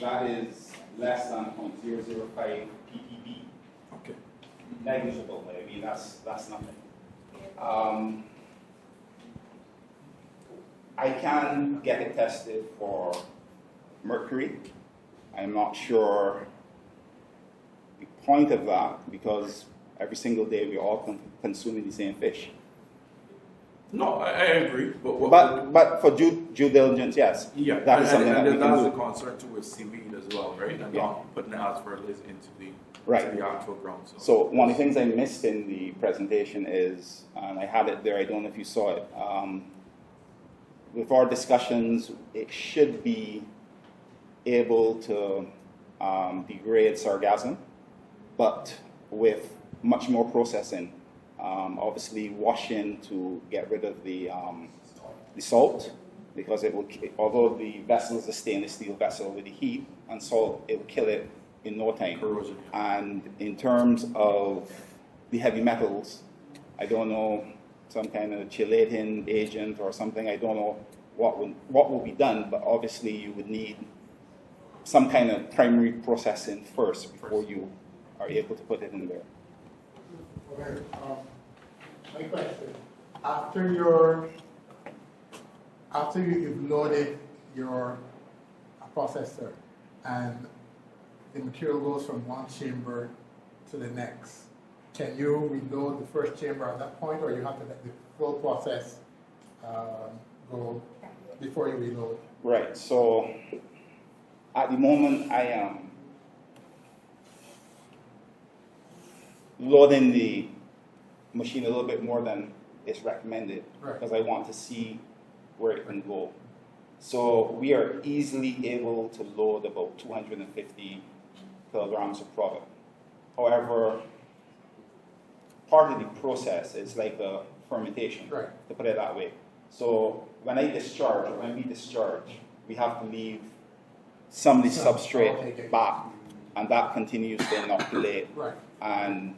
that is less than 0.005 ppb. Okay. Negligible. I mean, that's nothing. I can get it tested for mercury. I'm not sure the point of that, because every single day we're all consuming the same fish. No, I agree. But for due diligence, yes. Yeah, that is something that we can that's do. a concern too with seaweed as well, right? And not putting it as fertilizer into the actual ground. So one of the things I missed in the presentation is, and I had it there, I don't know if you saw it, with our discussions, it should be able to degrade sargassum, but with much more processing. Obviously washing to get rid of the salt, because it will, although the vessel is a stainless steel vessel, with the heat and salt, it will kill it in no time. Corrosion. And in terms of the heavy metals, I don't know, some kind of chelating agent or something, I don't know what will be done, but obviously you would need some kind of primary processing first before you are able to put it in there. Okay, my question, after you've loaded your processor and the material goes from one chamber to the next, can you reload the first chamber at that point, or you have to let the full process go before you reload? Right, so at the moment I am loading the machine a little bit more than is recommended, because I want to see where it can go. So we are easily able to load about 250 kilograms of product. However, part of the process is like the fermentation, to put it that way. So when we discharge, we have to leave some of the substrate back, and that continues to inoculate and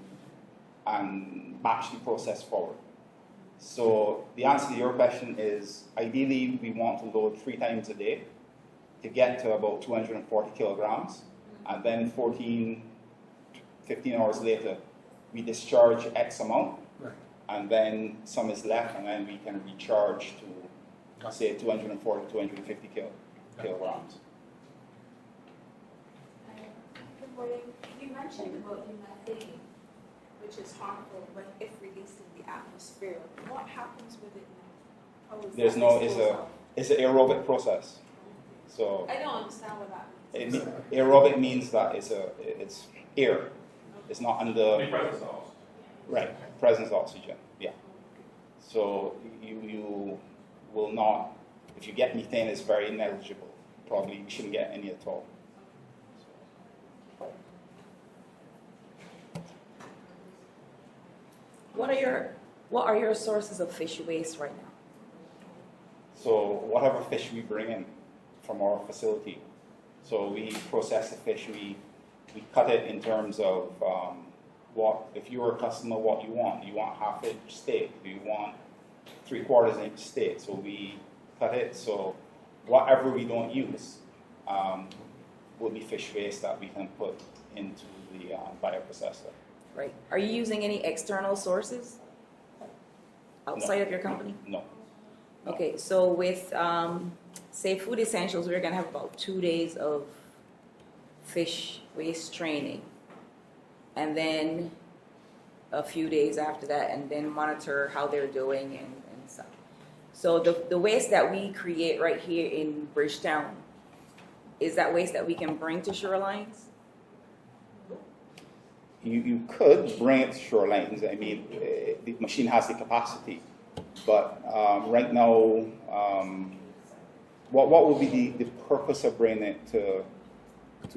batch the process forward. So the answer to your question is, ideally we want to load 3 times a day to get to about 240 kilograms, and then 15 hours later we discharge X amount, and then some is left, and then we can recharge to say 240, 250 kilograms. Good morning. You mentioned about the methane, which is harmful if released in the atmosphere. What happens with it now? How is There's that no, disposed of? it's an aerobic process. So I don't understand what that means. aerobic means that it's air. It's not under presence of oxygen. Yeah. So you will not. If you get methane, it's very negligible. Probably you shouldn't get any at all. What are your sources of fish waste right now? So whatever fish we bring in from our facility, so we process the fish, we cut it in terms of what, if you're a customer, what you want. Do you want half-inch steak? Do you want 3/4 inch steak? So we cut it, so whatever we don't use will be fish waste that we can put into the bioprocessor. Right. Are you using any external sources outside of your company? No. Okay, so with, say, Food Essentials, we're going to have about 2 days of fish waste training, and then a few days after that, and then monitor how they're doing and stuff. So the waste that we create right here in Bridgetown, is that waste that we can bring to shorelines? You could bring it to shorelines. I mean, the machine has the capacity, but right now, what would be the purpose of bringing it to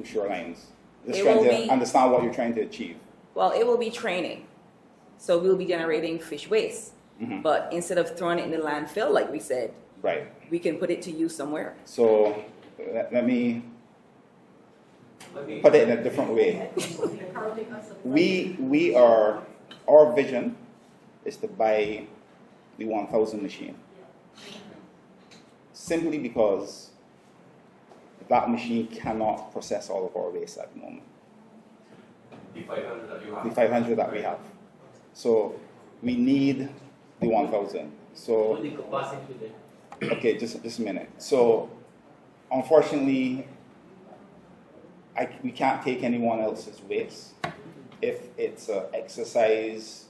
shorelines? Just trying to understand what you're trying to achieve. Well, it will be training. So we'll be generating fish waste. Mm-hmm. But instead of throwing it in the landfill, like we said, we can put it to use somewhere. So let me put it in a different way. Our vision is to buy the 1000 machine. Simply because the that machine cannot process all of our waste at the moment. The 500 that you have. The 500 that we have. So we need the 1,000. So What the capacity there? okay, just a minute. So unfortunately, we can't take anyone else's waste. If it's an exercise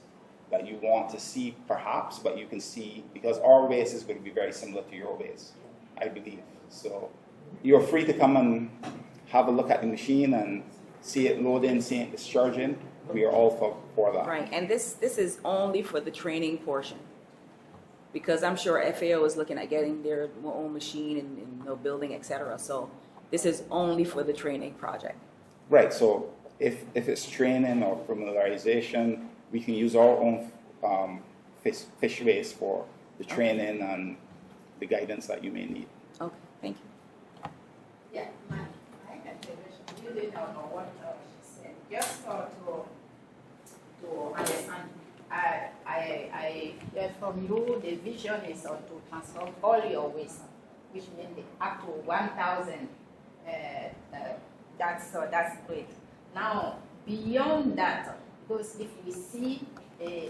that you want to see, perhaps, but you can see, because our waste is going to be very similar to your waste, I believe. So you're free to come and have a look at the machine and see it loading, see it discharging. We are all for that. Right, and this is only for the training portion. Because I'm sure FAO is looking at getting their own machine and building, etc. So this is only for the training project. Right, so if it's training or familiarization, we can use our own fish waste for the training and the guidance that you may need. Okay, thank you. Yeah, my intervention, you didn't know what she said. Just to understand, I heard from you the vision is to transform all your waste, which means up to 1,000. That's great. Now, beyond that, because if we see a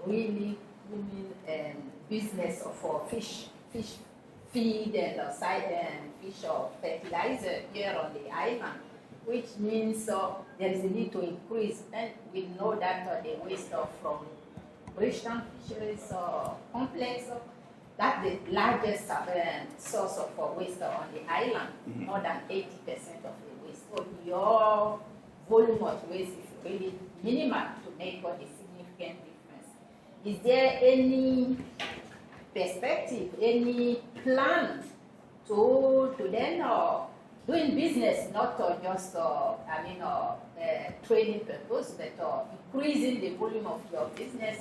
really booming business for fish feed and fish or fertilizer here on the island, which means there is a need to increase. And we know that the waste from Bridgetown Fisheries Complex, that's the largest source of waste on the island, more than 80% of the waste. So your volume of waste is really minimal to make a significant difference. Is there any perspective, any plan to then doing business, not just training purpose, but increasing the volume of your business,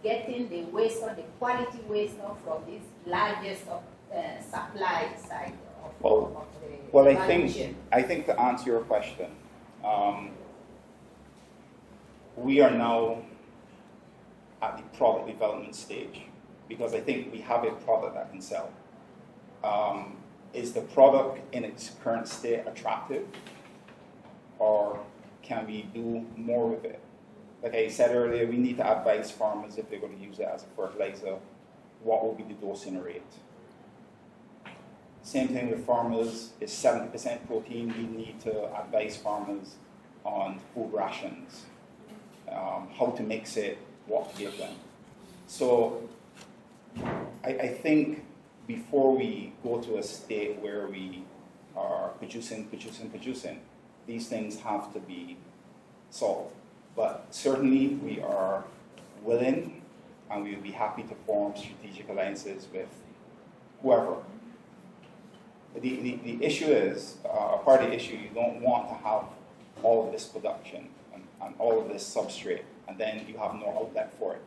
getting the waste or the quality waste from this largest supply side of the Well, value I think to answer your question, we are now at the product development stage because I think we have a product that can sell. Is the product in its current state attractive, or can we do more with it? Like I said earlier, we need to advise farmers if they're going to use it as a fertilizer, what will be the dosing rate? Same thing with farmers, is 70% protein, we need to advise farmers on food rations, how to mix it, what to give them. So I think before we go to a state where we are producing, these things have to be solved. But certainly we are willing and we will be happy to form strategic alliances with whoever. The issue is, part of the issue, you don't want to have all of this production and all of this substrate, and then you have no outlet for it.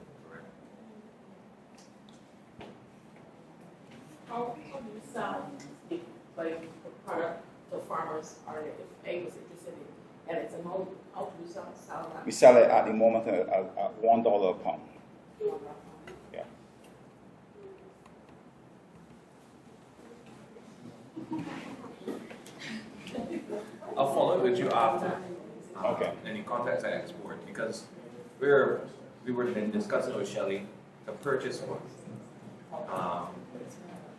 How do you sell the product to farmers, or if FAO is interested in, and it's a mold, how do you sell that? We sell it at the moment at $1 a pound. Yeah. I'll follow up with you after. Okay. Any contacts I export, because we were then discussing with Shelley to purchase one.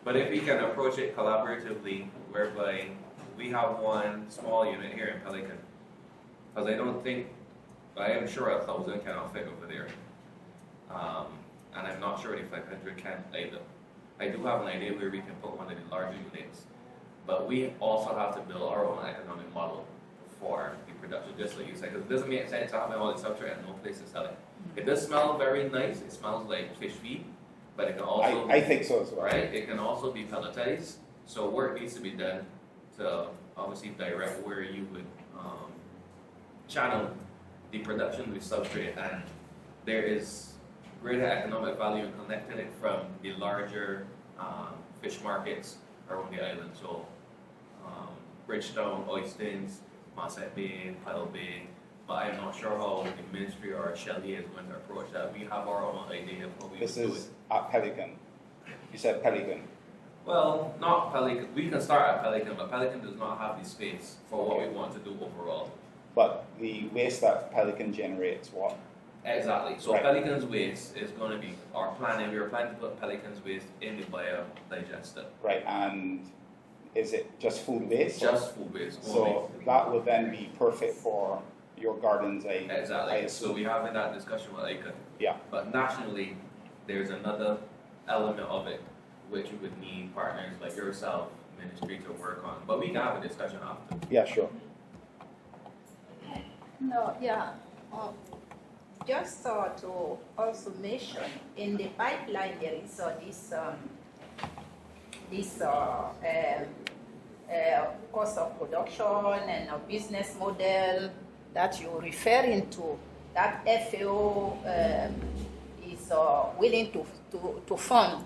But if we can approach it collaboratively, whereby we have one small unit here in Pelican, because I am sure 1,000 cannot fit over there. And I'm not sure if 500 can either. I do have an idea where we can put one of the larger units, but we also have to build our own economic model for the production, just like you said, because it doesn't make sense to have all the substrate and no place to sell it. It does smell very nice, it smells like fish feed, but it can also I think so as well. Right? It can also be pelletized, so work needs to be done to obviously direct where you would channel the production with substrate, and there is greater economic value in connecting it from the larger fish markets around the island. So Bridgetown, Oistins, Masset Bay, Pyle Bay, but I'm not sure how the ministry or Shelley is going to approach that. We have our own idea of how we This would do is it. at Pelican. You said Pelican. Well, not Pelican. We can start at Pelican, but Pelican does not have the space for what we want to do overall. But the waste that Pelican generates, what? Exactly. So Right. Pelican's waste is going to be our planning. We are planning to put Pelican's waste in the biodigester. Right, and is it just food waste? Just food waste. So that would then be perfect for your gardens, Exactly. So we're having that discussion with Icon. Yeah. But nationally, there's another element of it which you would need partners like yourself, ministry, to work on. But we can have a discussion after. Yeah, sure. No, yeah. Just to also mention, in the pipeline there is this cost of production and a business model that you're referring to, that FAO is willing to fund,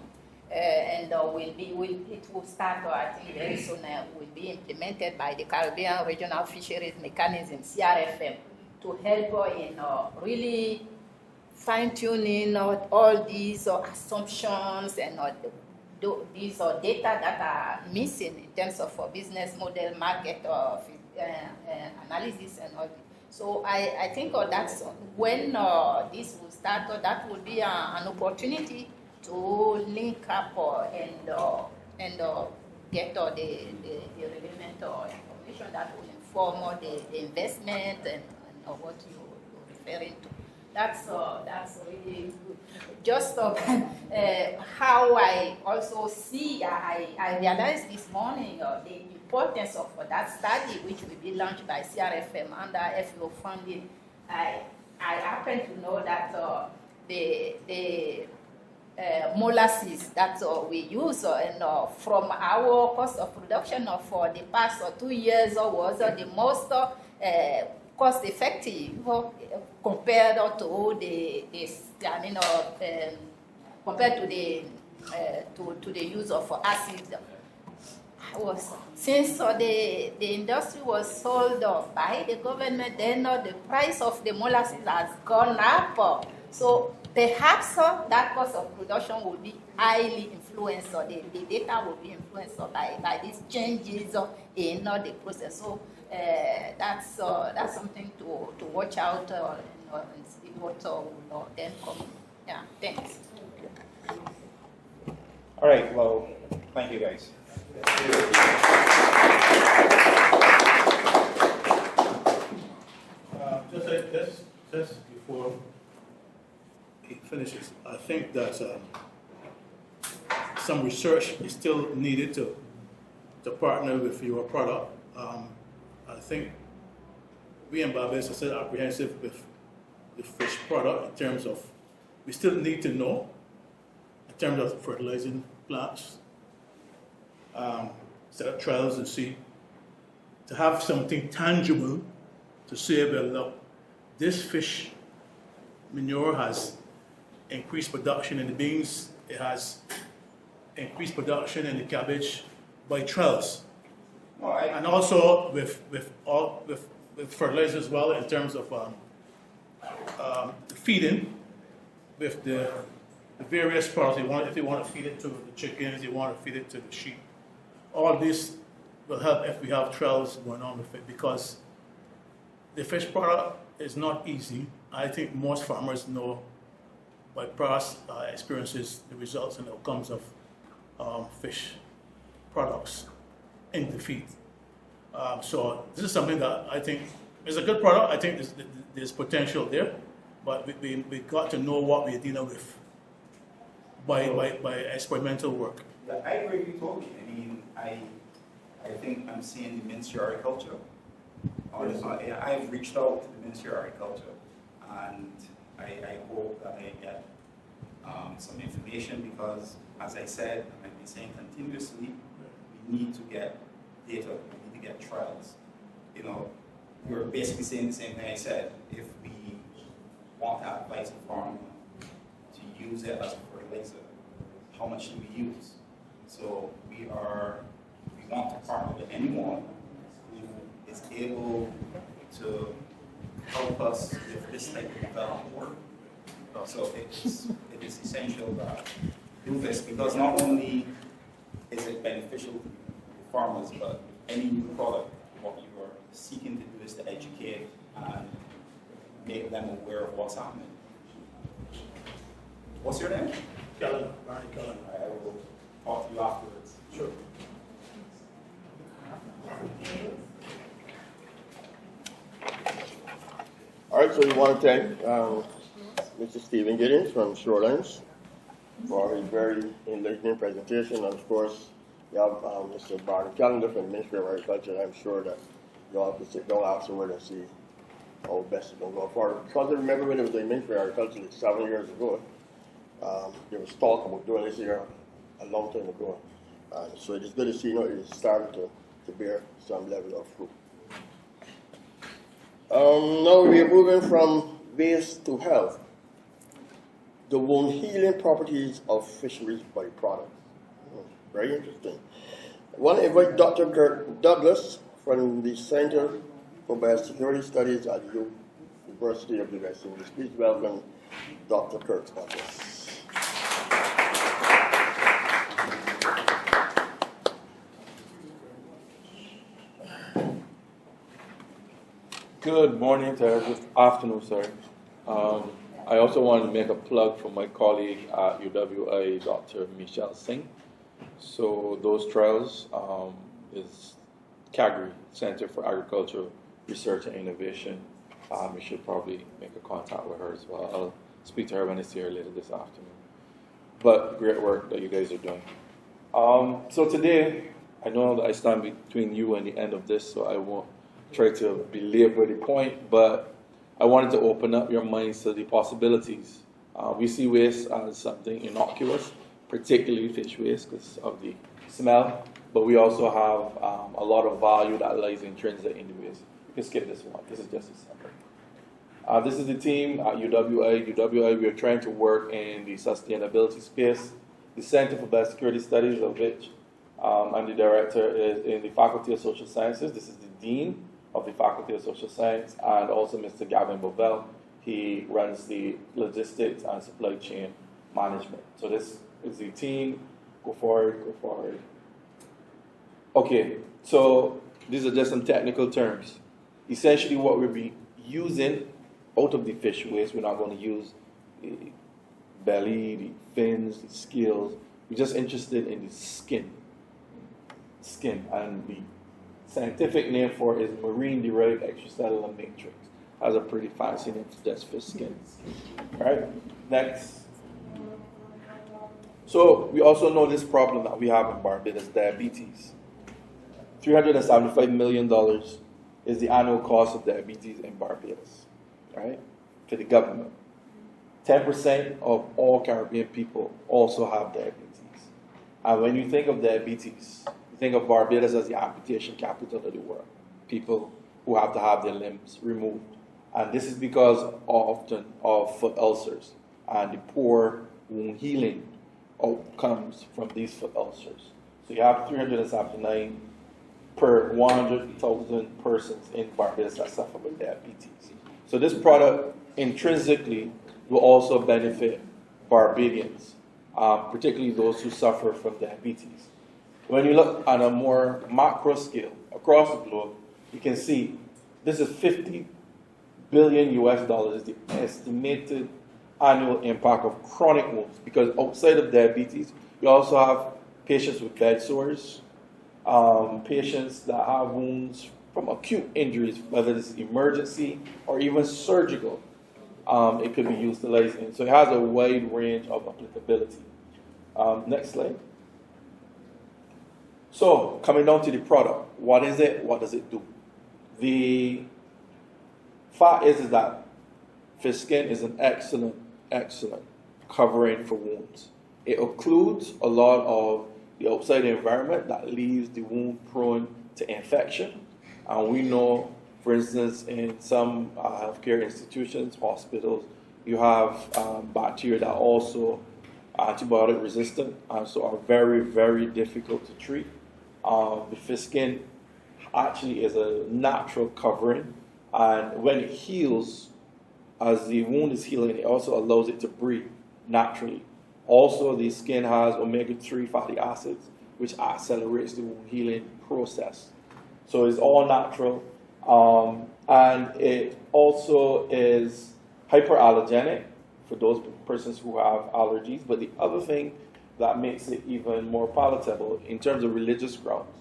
and it will start, I think, very soon, will be implemented by the Caribbean Regional Fisheries Mechanism, CRFM, to help in really fine-tuning all these assumptions and these data that are missing in terms of business model, market analysis and all. So I think that's when this will start, that will be an opportunity to link up and get the relevant information that will inform the investment and what you're referring to. That's really good. Just how I also see, I realized this morning the importance of that study, which will be launched by CRFM under FAO funding. I happen to know that the molasses that we use and from our cost of production for the past 2 years was the most cost effective compared to the use of acid. Since the industry was sold by the government, then the price of the molasses has gone up. So perhaps that cost of production will be highly influenced, or the data will be influenced by these changes in the process. So that's something to watch out and see what will then come. Yeah, thanks. All right, well, thank you guys. Just before he finishes, I think that some research is still needed to partner with your product. I think we in Barbados are still apprehensive with the fish product in terms of, we still need to know in terms of fertilizing plants, set up trials and see, to have something tangible to say, well, look, this fish manure has increased production in the beans, it has increased production in the cabbage by trials. And also with fertilizer as well, in terms of feeding with the various products. If you want to feed it to the chickens, you want to feed it to the sheep. All this will help if we have trials going on with it, because the fish product is not easy. I think most farmers know by past experiences the results and outcomes of fish products in the feed. So this is something that I think is a good product. I think there's potential there, but we got to know what we're dealing with by experimental work. Yeah, I agree with you totally. I mean, I think I'm seeing the Ministry of Agriculture. I've reached out to the Ministry of Agriculture, and I hope that I get some information, because, as I said, and I've been saying continuously, we need to get data, we need to get trials. You know, we're basically saying the same thing I said. If we want to advise a farmer to use it as a fertilizer, how much do we use? So we want to partner with anyone who is able to help us with this type of development work. So it is essential that we do this, because not only is it beneficial to farmers, but any new product, what you are seeking to do is to educate and make them aware of what's happening. What's your name? Kellen, Barney Kellen. I will talk to you afterwards. Sure. All right, so we want to thank Mr. Stephen Giddens from Shorelines for his very enlightening presentation. And of course, we have Mr. Barney Calendar from the Ministry of Agriculture. I'm sure that you all can sit down afterward and see how best it's going to go forward. Because I remember when it was the Ministry of Agriculture like 7 years ago, there was talk about doing this here a long time ago. So it is good to see now it's starting to bear some level of fruit. Now we are moving from waste to health. The wound healing properties of fisheries byproducts. Very interesting. I want to invite Dr. Kirk Douglas from the Center for Biosecurity Studies at the University of the West Indies. Please welcome Dr. Kirk Douglas. Good morning to afternoon, sorry. I also wanted to make a plug for my colleague at UWI, Dr. Michelle Singh. So those trials is CAGRI, Center for Agricultural Research and Innovation. We should probably make a contact with her as well. I'll speak to her when I see her later this afternoon. But great work that you guys are doing. So today, I know that I stand between you and the end of this, so I won't try to belabor the point, but I wanted to open up your minds to the possibilities. We see waste as something innocuous, particularly fish waste because of the smell, but we also have a lot of value that lies intrinsic in the waste. You can skip this one. This is just a summary. This is the team at UWI. UWI, we are trying to work in the sustainability space. The Center for Biosecurity Studies, of which I'm the director, is in the Faculty of Social Sciences. This is the Dean of the Faculty of Social Science, and also Mr. Gavin Bovell. He runs the logistics and supply chain management. So this is the team. Go forward, go forward. Okay, so these are just some technical terms. Essentially what we'll be using out of the fish waste, we're not going to use the belly, the fins, the scales. We're just interested in the skin. And the scientific name for it is marine-derived extracellular matrix. Has a pretty fancy name for just fish skin. All right, next. So we also know this problem that we have in Barbados, diabetes. $375 million is the annual cost of diabetes in Barbados, right, to the government. 10% of all Caribbean people also have diabetes. And when you think of diabetes, think of Barbados as the amputation capital of the world. People who have to have their limbs removed. And this is because often of foot ulcers and the poor wound healing comes from these foot ulcers. So you have 379 per 100,000 persons in Barbados that suffer with diabetes. So this product intrinsically will also benefit Barbadians, particularly those who suffer from diabetes. When you look on a more macro scale across the globe, you can see this is $50 billion is the estimated annual impact of chronic wounds, because outside of diabetes, you also have patients with bed sores, patients that have wounds from acute injuries, whether it's emergency or even surgical. It could be utilized in. So it has a wide range of applicability. Next slide. So, coming down to the product, what is it? What does it do? The fact is that fish skin is an excellent covering for wounds. It occludes a lot of the outside environment that leaves the wound prone to infection. And we know, for instance, in some healthcare institutions, hospitals, you have bacteria that are also antibiotic resistant and so are very, very difficult to treat. The fish skin actually is a natural covering, and when it heals, as the wound is healing, it also allows it to breathe naturally. Also, the skin has omega-3 fatty acids, which accelerates the wound healing process. So it's all natural, and it also is hyperallergenic for those persons who have allergies. But the other thing that makes it even more palatable in terms of religious grounds,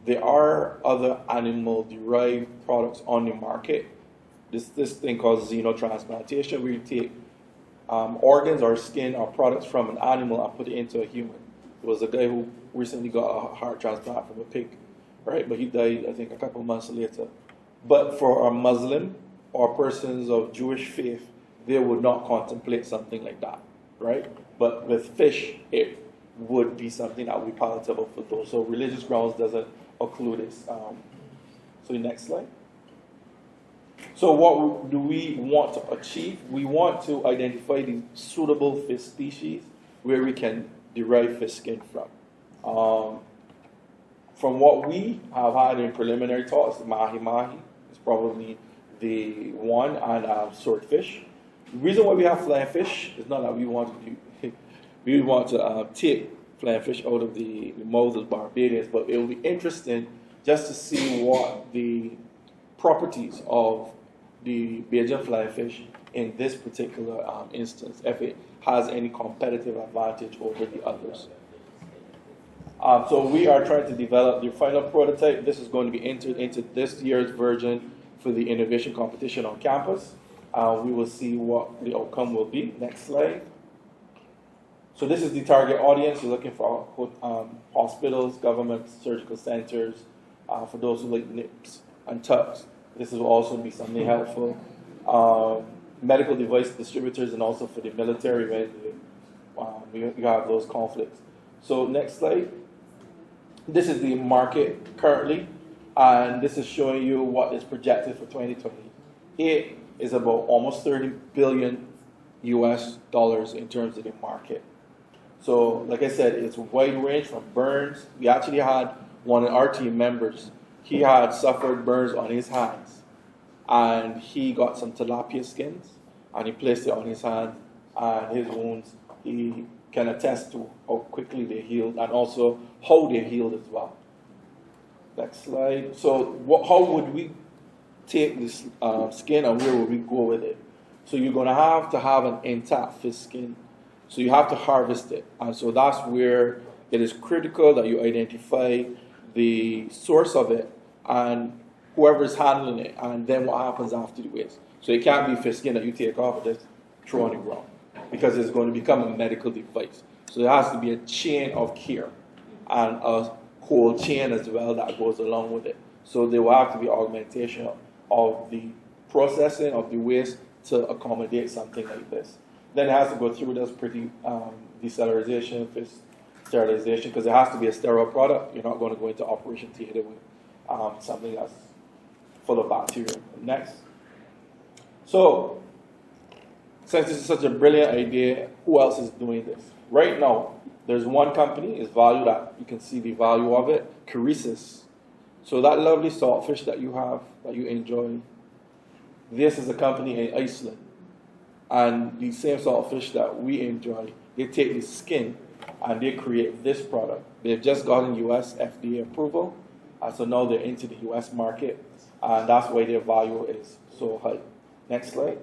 there are other animal-derived products on the market. This thing called xenotransplantation, where you take organs or skin or products from an animal and put it into a human. There was a guy who recently got a heart transplant from a pig, right? But he died, I think, a couple of months later. But for a Muslim or persons of Jewish faith, they would not contemplate something like that, right? But with fish, it would be something that would be palatable for those. So religious grounds doesn't occlude this. So next slide. So what do we want to achieve? We want to identify the suitable fish species where we can derive fish skin from. From what we have had in preliminary talks, mahi-mahi is probably the one, and swordfish. The reason why we have flying fish is not that we want to take flying fish out of the mouths of Barbadians, but it will be interesting just to see what the properties of the Bajan flying fish in this particular instance, if it has any competitive advantage over the others. So we are trying to develop the final prototype. This is going to be entered into this year's version for the innovation competition on campus. We will see what the outcome will be. Next slide. So this is the target audience. We're looking for hospitals, government, surgical centers, for those who like nips and tucks. This will also be something helpful. Medical device distributors, and also for the military when you have those conflicts. So next slide. This is the market currently, and this is showing you what is projected for 2020. It is about almost $30 billion US in terms of the market. So like I said, it's a wide range from burns. We actually had one of our team members. He had suffered burns on his hands, and he got some tilapia skins, and he placed it on his hand, and his wounds, he can attest to how quickly they healed, and also how they healed as well. Next slide. So how would we take this skin, and where would we go with it? So you're going to have an intact fish skin. So you have to harvest it. And so that's where it is critical that you identify the source of it and whoever is handling it, and then what happens after the waste. So it can't be fish skin that you take off and just throw on the ground, because it's going to become a medical device. So there has to be a chain of care and a whole chain as well that goes along with it. So there will have to be augmentation of the processing of the waste to accommodate something like this. Then it has to go through this pretty decellularization, fish sterilization, because it has to be a sterile product. You're not going to go into operation theater with something that's full of bacteria. Next. So, since this is such a brilliant idea, who else is doing this? Right now, there's one company, is valued at, you can see the value of it, Caresis. So that lovely saltfish that you have, that you enjoy, this is a company in Iceland. And the same saltfish that we enjoy, they take the skin and they create this product. They've just gotten US FDA approval, and so now they're into the US market, and that's why their value is so high. Next slide.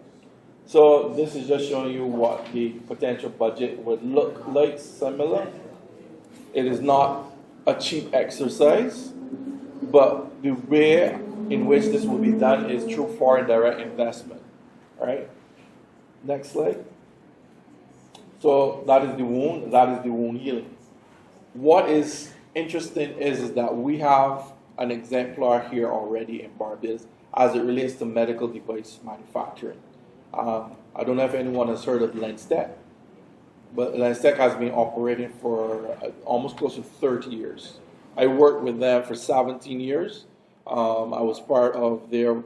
So this is just showing you what the potential budget would look like, similar. It is not a cheap exercise, but the way in which this will be done is through foreign direct investment, right? Next slide. So that is the wound healing. What is interesting is that we have an exemplar here already in Barbados as it relates to medical device manufacturing. I don't know if anyone has heard of Lenstech, but Lenstech has been operating for almost close to 30 years. I worked with them for 17 years. I was part of their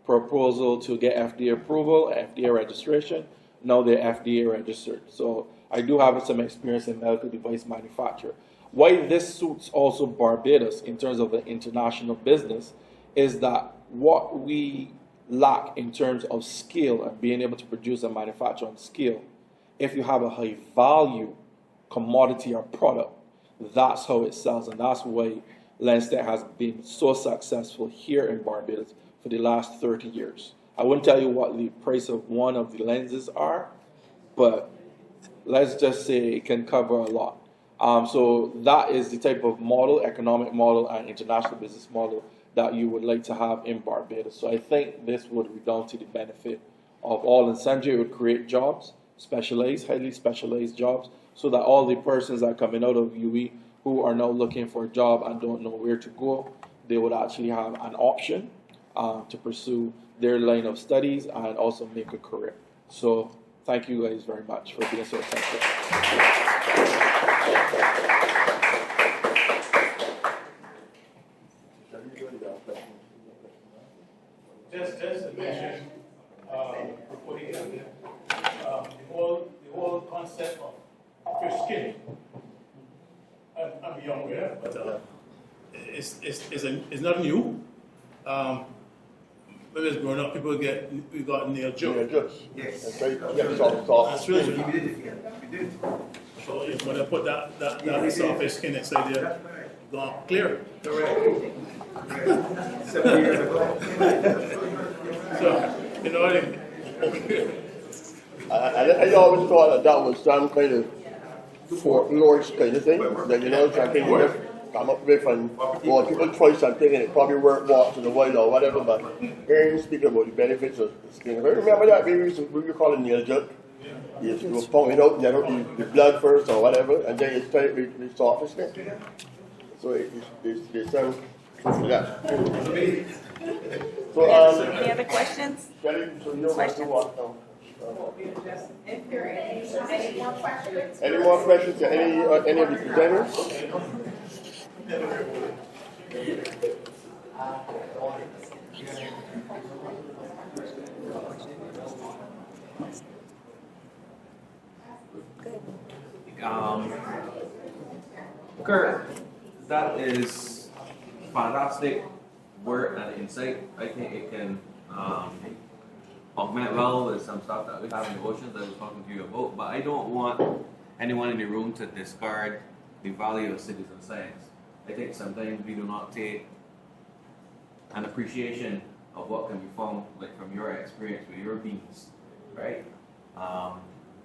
proposal to get FDA approval, FDA registration. Now they're FDA registered. So I do have some experience in medical device manufacture. Why this suits also Barbados in terms of the international business is that what we lack in terms of scale and being able to produce and manufacture on scale, if you have a high value commodity or product, that's how it sells, and that's why Lenstech has been so successful here in Barbados for the last 30 years. I wouldn't tell you what the price of one of the lenses are, but let's just say it can cover a lot. So that is the type of model, economic model and international business model that you would like to have in Barbados. So I think this would redound to the benefit of all and sundry. It would create jobs, specialized, highly specialized jobs, so that all the persons that are coming out of UE who are now looking for a job and don't know where to go, they would actually have an option to pursue their line of studies and also make a career. So thank you guys very much for being so attentive. Just to mention, before he gets there, the whole concept of fish skinning. I'm young here, but it's not new. When I was growing up, we got nail jokes. Yes. That's really true. So when I put that soft skin inside there, it's gone clear. Correct. 7 years ago. So, you know what I mean? I always thought that was some kind of folklore kind of thing, that you know, something you just come up with and well, people try something and it probably work once in a while or whatever, but hearing you speak about the benefits of skin. Remember that we used to call it nail jug? You were pumping out, you know, the blood first or whatever, and then you start with soft skin. So it's some yeah. So, any other questions? If there are any more questions? Any more questions to any of the presenters? Kurt, that is fantastic work and insight. I think it can augment well with some stuff that we have in the oceans that I was talking to you about, but I don't want anyone in the room to discard the value of citizen science. I think sometimes we do not take an appreciation of what can be found, like from your experience with your beans, right?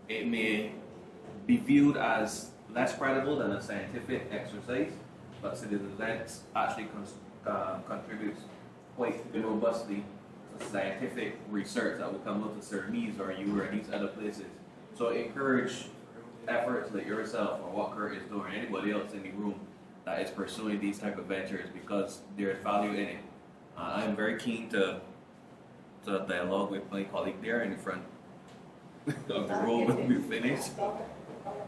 It may be viewed as less credible than a scientific exercise, but citizen science actually contributes quite robustly to scientific research that will come out of Surinese or you or these other places. So encourage efforts like yourself or what Kurt is doing, or anybody else in the room that is pursuing these type of ventures, because there's value in it. I'm very keen to dialogue with my colleague there in the front of the room when we finish.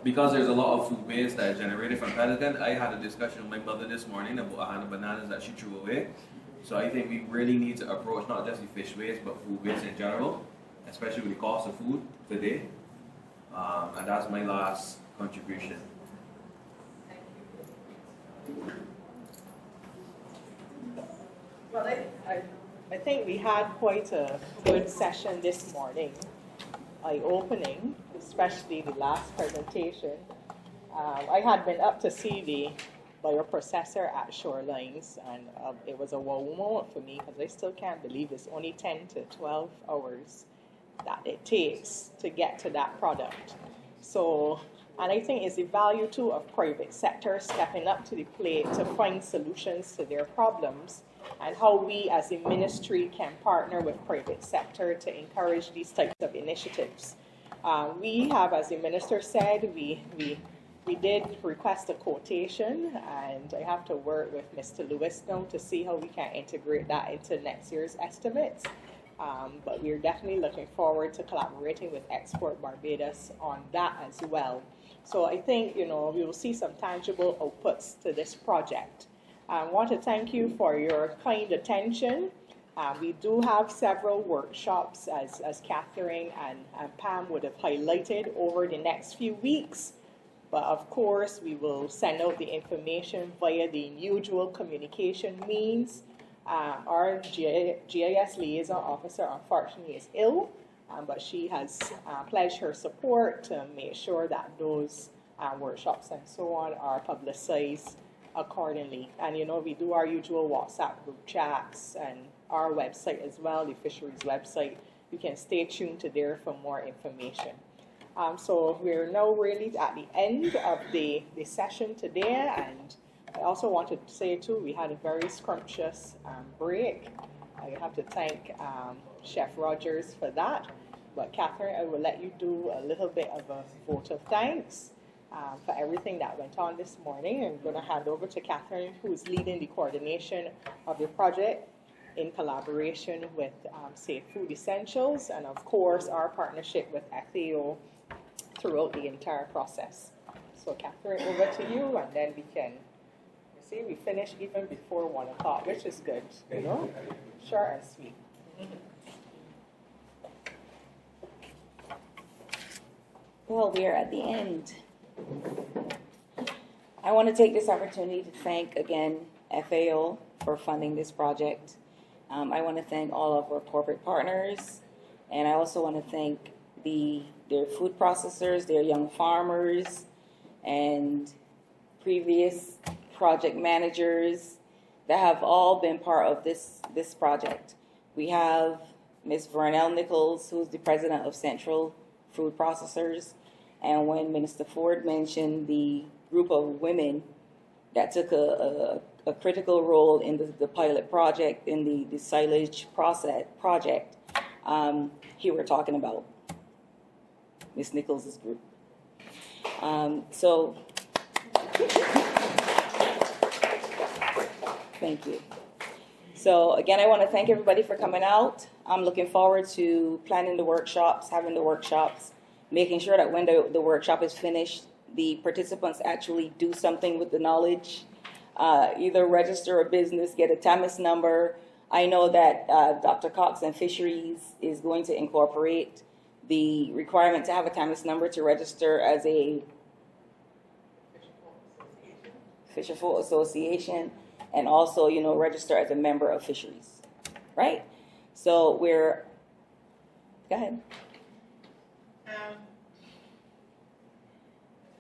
Because there's a lot of food waste that is generated from Pelican. I had a discussion with my mother this morning about 100 bananas that she threw away. So I think we really need to approach not just the fish waste, but food waste in general, especially with the cost of food today. And that's my last contribution. Well, I think we had quite a good session this morning, eye-opening, especially the last presentation. I had been up to see the bioprocessor at Shorelines, and it was a wow moment for me, because I still can't believe it's only 10 to 12 hours that it takes to get to that product. So, and I think it's the value too of private sector stepping up to the plate to find solutions to their problems, and how we as a ministry can partner with private sector to encourage these types of initiatives. We have, as the minister said, we did request a quotation, and I have to work with Mr. Lewis now to see how we can integrate that into next year's estimates. But we're definitely looking forward to collaborating with Export Barbados on that as well. So I think, you know, we will see some tangible outputs to this project. I want to thank you for your kind attention. We do have several workshops, as Catherine and Pam would have highlighted, over the next few weeks. But of course, we will send out the information via the usual communication means. Our GIS liaison officer, unfortunately, is ill, but she has pledged her support to make sure that those workshops and so on are publicized accordingly. And you know, we do our usual WhatsApp group chats and our website as well, the fisheries website. You can stay tuned to there for more information. So we're now really at the end of the session today, and I also wanted to say too, we had a very scrumptious break. I have to thank Chef Rogers for that. But Catherine, I will let you do a little bit of a vote of thanks for everything that went on this morning. I'm going to hand over to Catherine, who is leading the coordination of the project in collaboration with Safe Food Essentials and, of course, our partnership with FAO throughout the entire process. So, Catherine, over to you, and then we can, you see, we finish even before 1 o'clock, which is good, you know, short and sweet. Well, we are at the end. I want to take this opportunity to thank again FAO for funding this project. I want to thank all of our corporate partners, and I also want to thank their food processors, their young farmers, and previous project managers that have all been part of this project. We have Ms. Vernell Nichols, who's the president of Central Food Processors, and when Minister Ford mentioned the group of women that took a critical role in the pilot project, in the silage project, here we're talking about Ms. Nichols' group. So, thank you. So again, I want to thank everybody for coming out. I'm looking forward to planning the workshops, having the workshops, making sure that when the workshop is finished, the participants actually do something with the knowledge, either register a business, get a TAMIS number. I know that Dr. Cox and Fisheries is going to incorporate the requirement to have a TAMIS number to register as a Fisherfolk Association, and also, you know, register as a member of Fisheries, right? So we're, go ahead.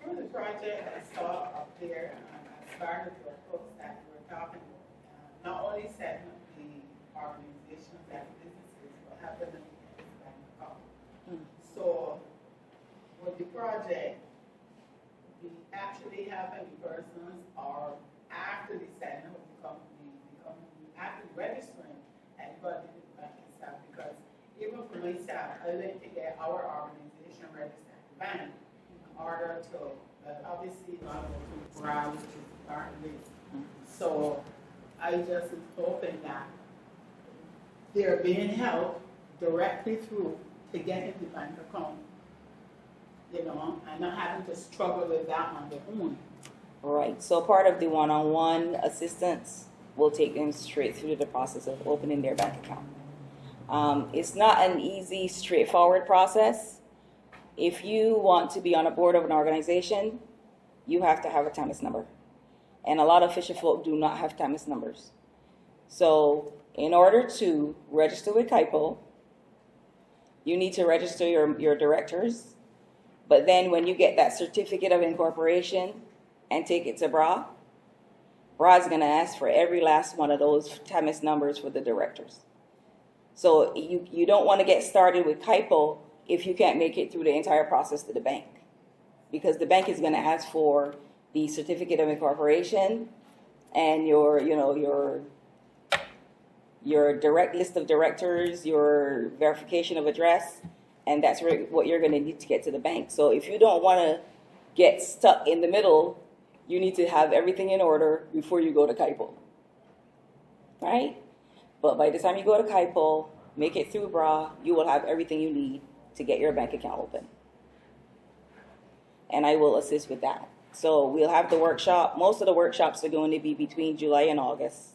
Through the project I saw up there, I started to folks that we were talking about, not only setting up the organizations and businesses, but having them in the bank account. So with the project, we actually having the persons, or after the setting up the company, after registering, everybody did the bank itself, because even for myself, I like to get our organization registered at the bank in order to, obviously, not to browse to start with. So I just am hoping that they're being helped directly through to get in the bank account, you know, and not having to struggle with that on their own. Right. So part of the one-on-one assistance will take them straight through the process of opening their bank account. It's not an easy, straightforward process. If you want to be on a board of an organization, you have to have a TAMIS number. And a lot of fisher folk do not have TAMIS numbers. So in order to register with KIPO, you need to register your directors. But then when you get that certificate of incorporation and take it to BRA, BRA is going to ask for every last one of those TAMIS numbers for the directors. So you don't want to get started with KIPO if you can't make it through the entire process to the bank, because the bank is going to ask for the certificate of incorporation and your direct list of directors, your verification of address, and that's what you're going to need to get to the bank. So if you don't want to get stuck in the middle, you need to have everything in order before you go to KIPO, right? But by the time you go to KIPO, make it through BRA, you will have everything you need to get your bank account open. And I will assist with that. So we'll have the workshop. Most of the workshops are going to be between July and August.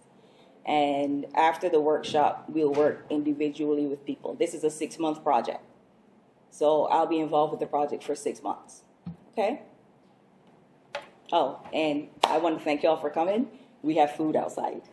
And after the workshop, we'll work individually with people. This is a 6-month project. So I'll be involved with the project for 6 months. Okay? Oh, and I want to thank y'all for coming. We have food outside.